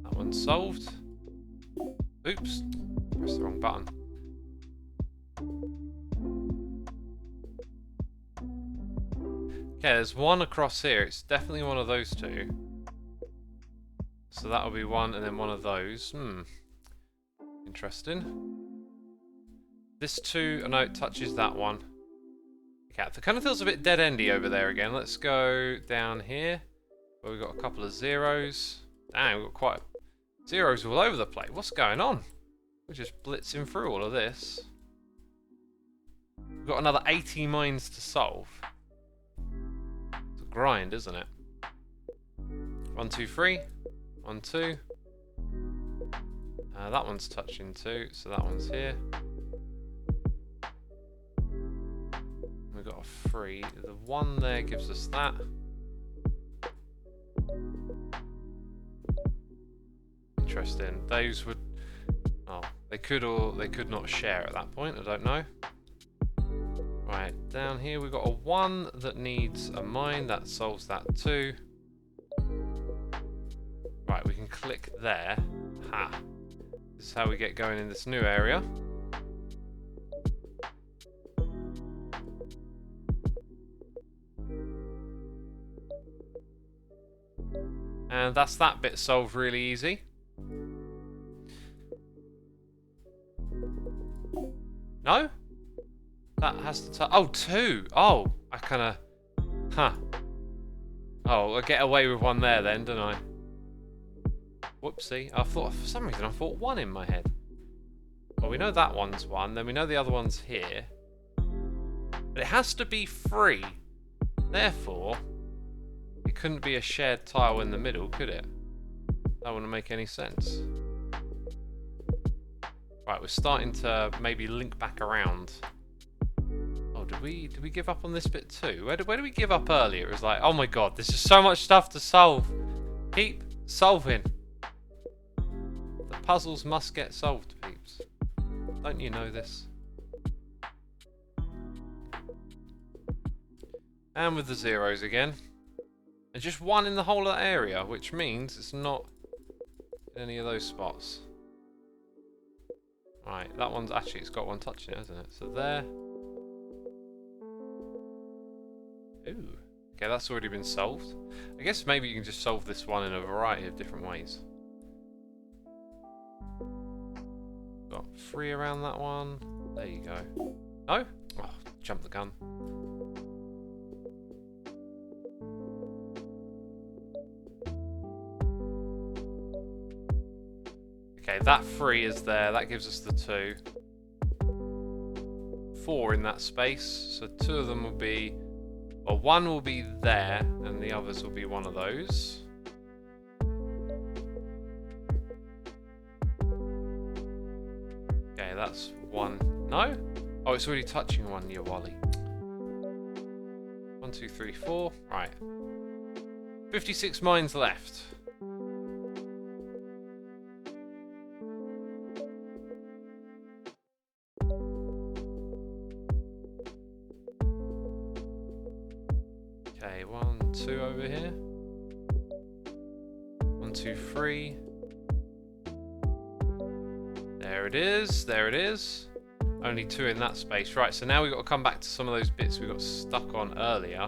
Speaker 1: That one's solved. Oops. Pressed the wrong button. Okay, there's one across here. It's definitely one of those 2. So that'll be one and then one of those. Interesting. This 2, oh no, it touches that one. Okay, it kind of feels a bit dead-endy over there again. Let's go down here, where we've got a couple of 0s. Dang, we've got quite zeros all over the place. What's going on? We're just blitzing through all of this. We've got another 80 mines to solve. It's a grind, isn't it? 1, 2, 3. 1, 2. That one's touching 2, so that one's here. We've got a 3. The 1 there gives us that. Interesting. Those would... Oh, they could or they could not share at that point. I don't know. Right, down here we've got a 1 that needs a mine. That solves that too. Right, we can click there. Ha. This is how we get going in this new area. And that's that bit solved really easy. No? That has to... Oh, 2! Oh, I kind of... Huh. Oh, I get away with 1 there then, don't I? Whoopsie. I thought, for some reason, I thought 1 in my head. Well, we know that one's 1, then we know the other one's here. But it has to be 3. Therefore, It couldn't be a shared tile in the middle, could it? That wouldn't make any sense. Right, we're starting to maybe link back around. Oh, did we give up on this bit too? Where did we give up earlier? It was like, oh my god, there's just so much stuff to solve. Keep solving. The puzzles must get solved, peeps. Don't you know this? And with the zeros again. And just one in the whole of that area, which means it's not in any of those spots. Right, that one's actually, it's got one touch in it, hasn't it? So there. Ooh. Okay, that's already been solved. I guess maybe you can just solve this one in a variety of different ways. Got 3 around that one. There you go. No? Oh, jumped the gun. Okay, that 3 is there. That gives us the 2. 4 in that space. So 2 of them will be... Well, 1 will be there, and the others will be one of those. Okay, that's 1. No? Oh, it's already touching 1, you Wally. 1, 2, 3, 4. Right. 56 mines left. Okay, 1, 2 over here. 1, 2, 3. There it is, there it is. Only 2 in that space. Right, so now we've got to come back to some of those bits we got stuck on earlier.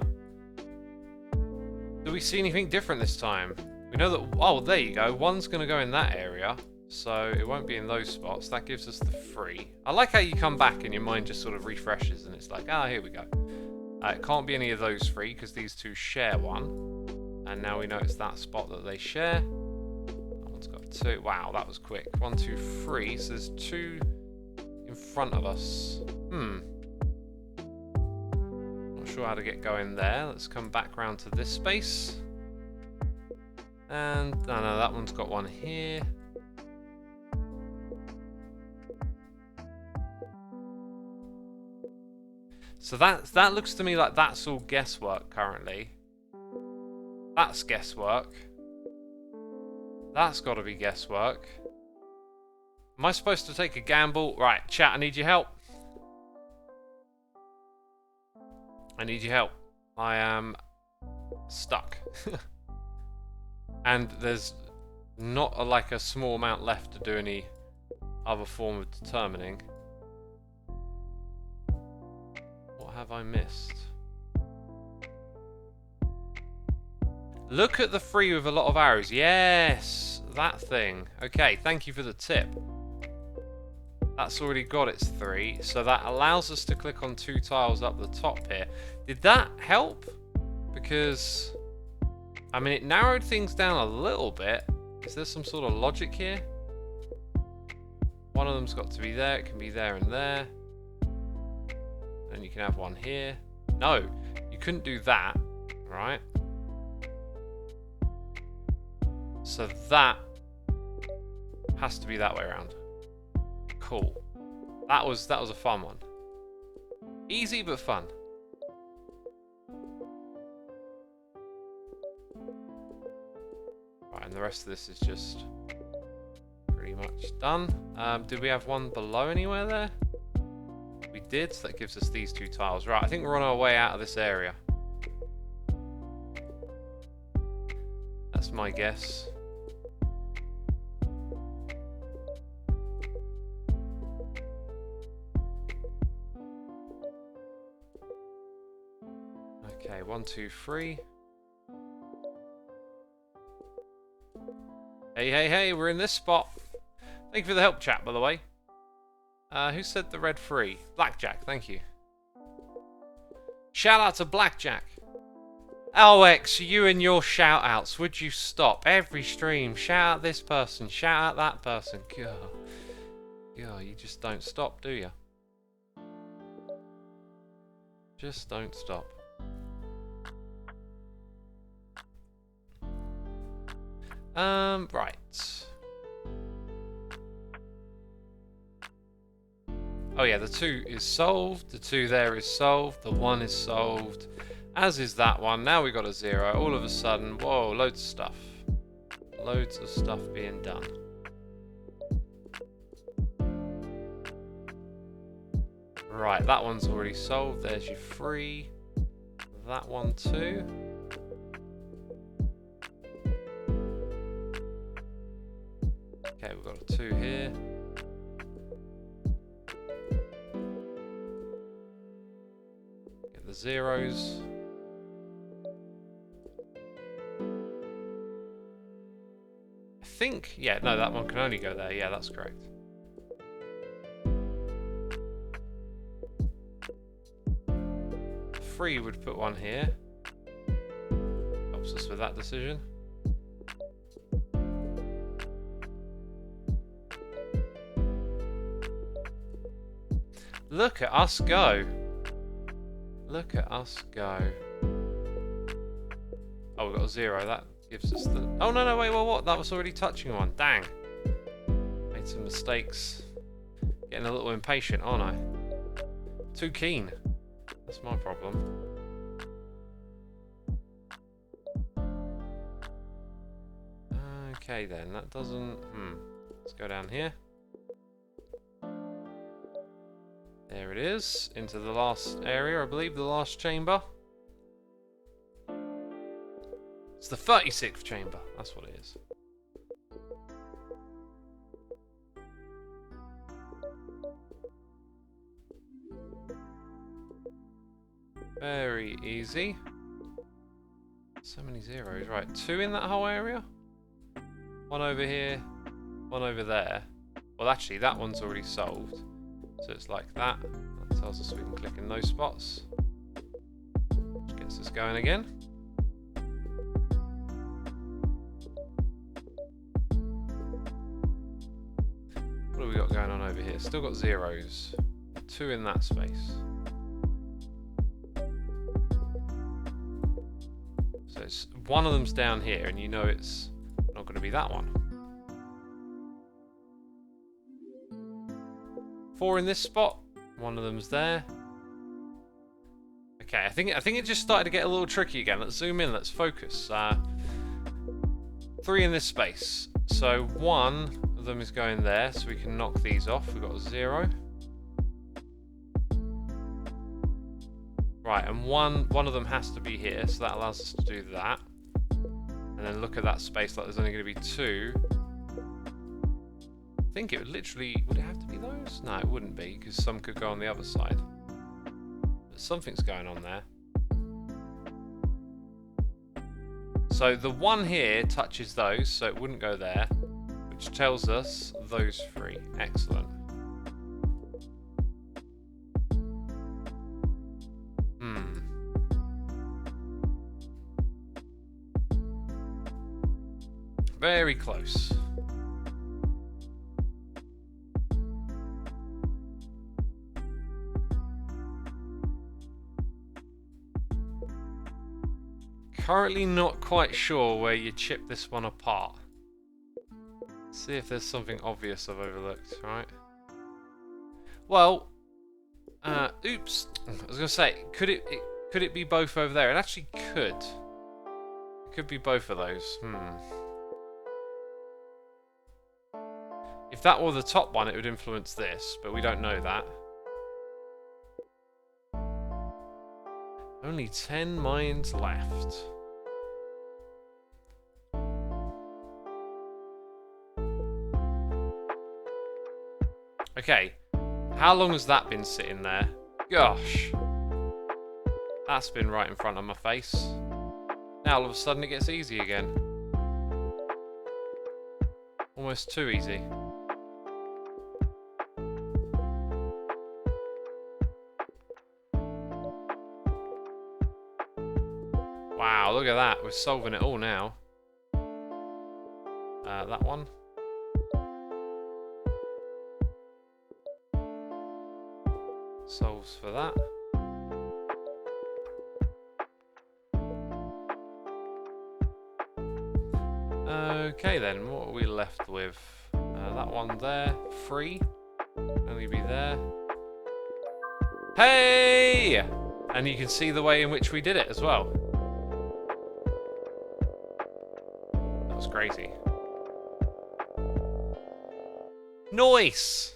Speaker 1: Do we see anything different this time? We know that, oh, there you go. 1's going to go in that area, so it won't be in those spots. That gives us the 3. I like how you come back and your mind just sort of refreshes and it's like, ah, here we go. It can't be any of those 3 because these 2 share 1. And now we know it's that spot that they share. That one's got 2. Wow, that was quick. 1, 2, 3. So there's 2 in front of us. Not sure how to get going there. Let's come back round to this space. And no, that one's got 1 here. So that looks to me like that's all guesswork currently. That's guesswork. That's got to be guesswork. Am I supposed to take a gamble? Right, chat, I need your help. I need your help. I am stuck. And there's not like a small amount left to do any other form of determining. What have I missed? Look at the 3 with a lot of arrows. Yes, that thing. Okay, thank you for the tip. That's already got its 3, so that allows us to click on 2 tiles up the top here. Did that help? Because, I mean, it narrowed things down a little bit. Is there some sort of logic here? One of them's got to be there. It can be there and there. And you can have 1 here. No, you couldn't do that, right? So that has to be that way around. Cool. That was a fun one. Easy but fun. Right, and the rest of this is just pretty much done. Did we have 1 below anywhere there? We did, so that gives us these 2 tiles. Right, I think we're on our way out of this area. That's my guess. Okay, 1, 2, 3. Hey, we're in this spot. Thank you for the help, chat, by the way. Who said the red 3? Blackjack, thank you. Shout out to Blackjack. LX, you and your shout outs, would you stop? Every stream, shout out this person, shout out that person. God, you just don't stop, do you? Just don't stop. Right. Oh yeah, the 2 is solved, the 2 there is solved, the 1 is solved, as is that one. Now we got a 0. All of a sudden, whoa, loads of stuff. Loads of stuff being done. Right, that one's already solved. There's your 3. That one too. Okay, we've got a 2 here. Get the zeros. I think, yeah, no, that one can only go there. Yeah, that's correct. Three would put one here. Helps us with that decision. Look at us go. Look at us go. Oh, we've got a 0. That gives us the... Oh, no, wait, well, what? That was already touching one. Dang. Made some mistakes. Getting a little impatient, aren't I? Too keen. That's my problem. Okay, then. That doesn't... Let's go down here. There it is, into the last area, I believe, the last chamber. It's the 36th chamber, that's what it is. Very easy. So many zeros, right, 2 in that whole area. 1 over here, 1 over there. Well, actually, that one's already solved. So it's like that. That tells us we can click in those spots. Which gets us going again. What have we got going on over here? Still got zeros. 2 in that space. So it's, one of them's down here, and you know it's not going to be that one. 4 in this spot. One of them's there. Okay, I think it just started to get a little tricky again. Let's zoom in. Let's focus. 3 in this space. So 1 of them is going there, so we can knock these off. We've got a 0. Right, and one of them has to be here, so that allows us to do that. And then look at that space. Like there's only going to be 2. I think it would literally... Would it have to be those? No, it wouldn't be, because some could go on the other side. But something's going on there. So the 1 here touches those, so it wouldn't go there, which tells us those 3. Excellent. Very close. Currently not quite sure where you chip this one apart. See if there's something obvious I've overlooked, right? Well, oops. I was gonna say, could it be both over there? It actually could. It could be both of those. If that were the top one, it would influence this, but we don't know that. Only 10 minds left. Okay, how long has that been sitting there? Gosh. That's been right in front of my face. Now all of a sudden it gets easy again. Almost too easy. Wow, look at that. We're solving it all now. That one. Solves for that. Okay then, what are we left with? That one there, free. Only be there. Hey! And you can see the way in which we did it as well. That was crazy. Nice!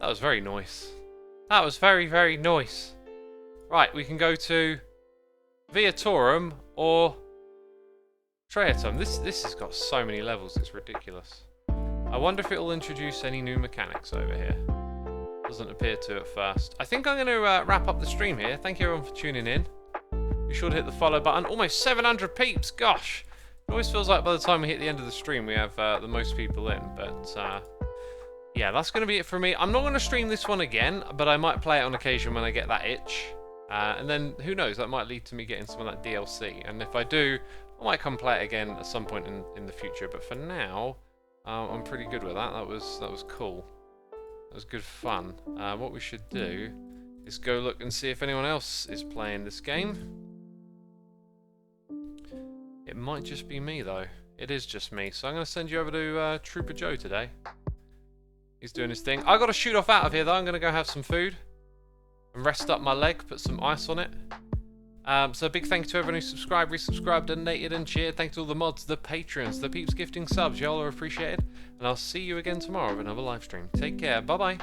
Speaker 1: That was very nice. That was very, very nice. Right, we can go to Viatorum or Triatum. This has got so many levels, it's ridiculous. I wonder if it'll introduce any new mechanics over here. Doesn't appear to at first. I think I'm going to wrap up the stream here. Thank you everyone for tuning in. Be sure to hit the follow button. Almost 700 peeps, gosh! It always feels like by the time we hit the end of the stream we have the most people in, but yeah, that's going to be it for me. I'm not going to stream this one again, but I might play it on occasion when I get that itch. And then, who knows, that might lead to me getting some of that DLC. And if I do, I might come play it again at some point in the future. But for now, I'm pretty good with that. That was cool. That was good fun. What we should do is go look and see if anyone else is playing this game. It might just be me, though. It is just me. So I'm going to send you over to Trooper Joe today. He's doing his thing. I've got to shoot off out of here, though. I'm going to go have some food and rest up my leg, put some ice on it. So a big thank you to everyone who subscribed, resubscribed, donated and cheered. Thanks to all the mods, the patrons, the peeps gifting subs. Y'all are appreciated. And I'll see you again tomorrow with another live stream. Take care. Bye-bye.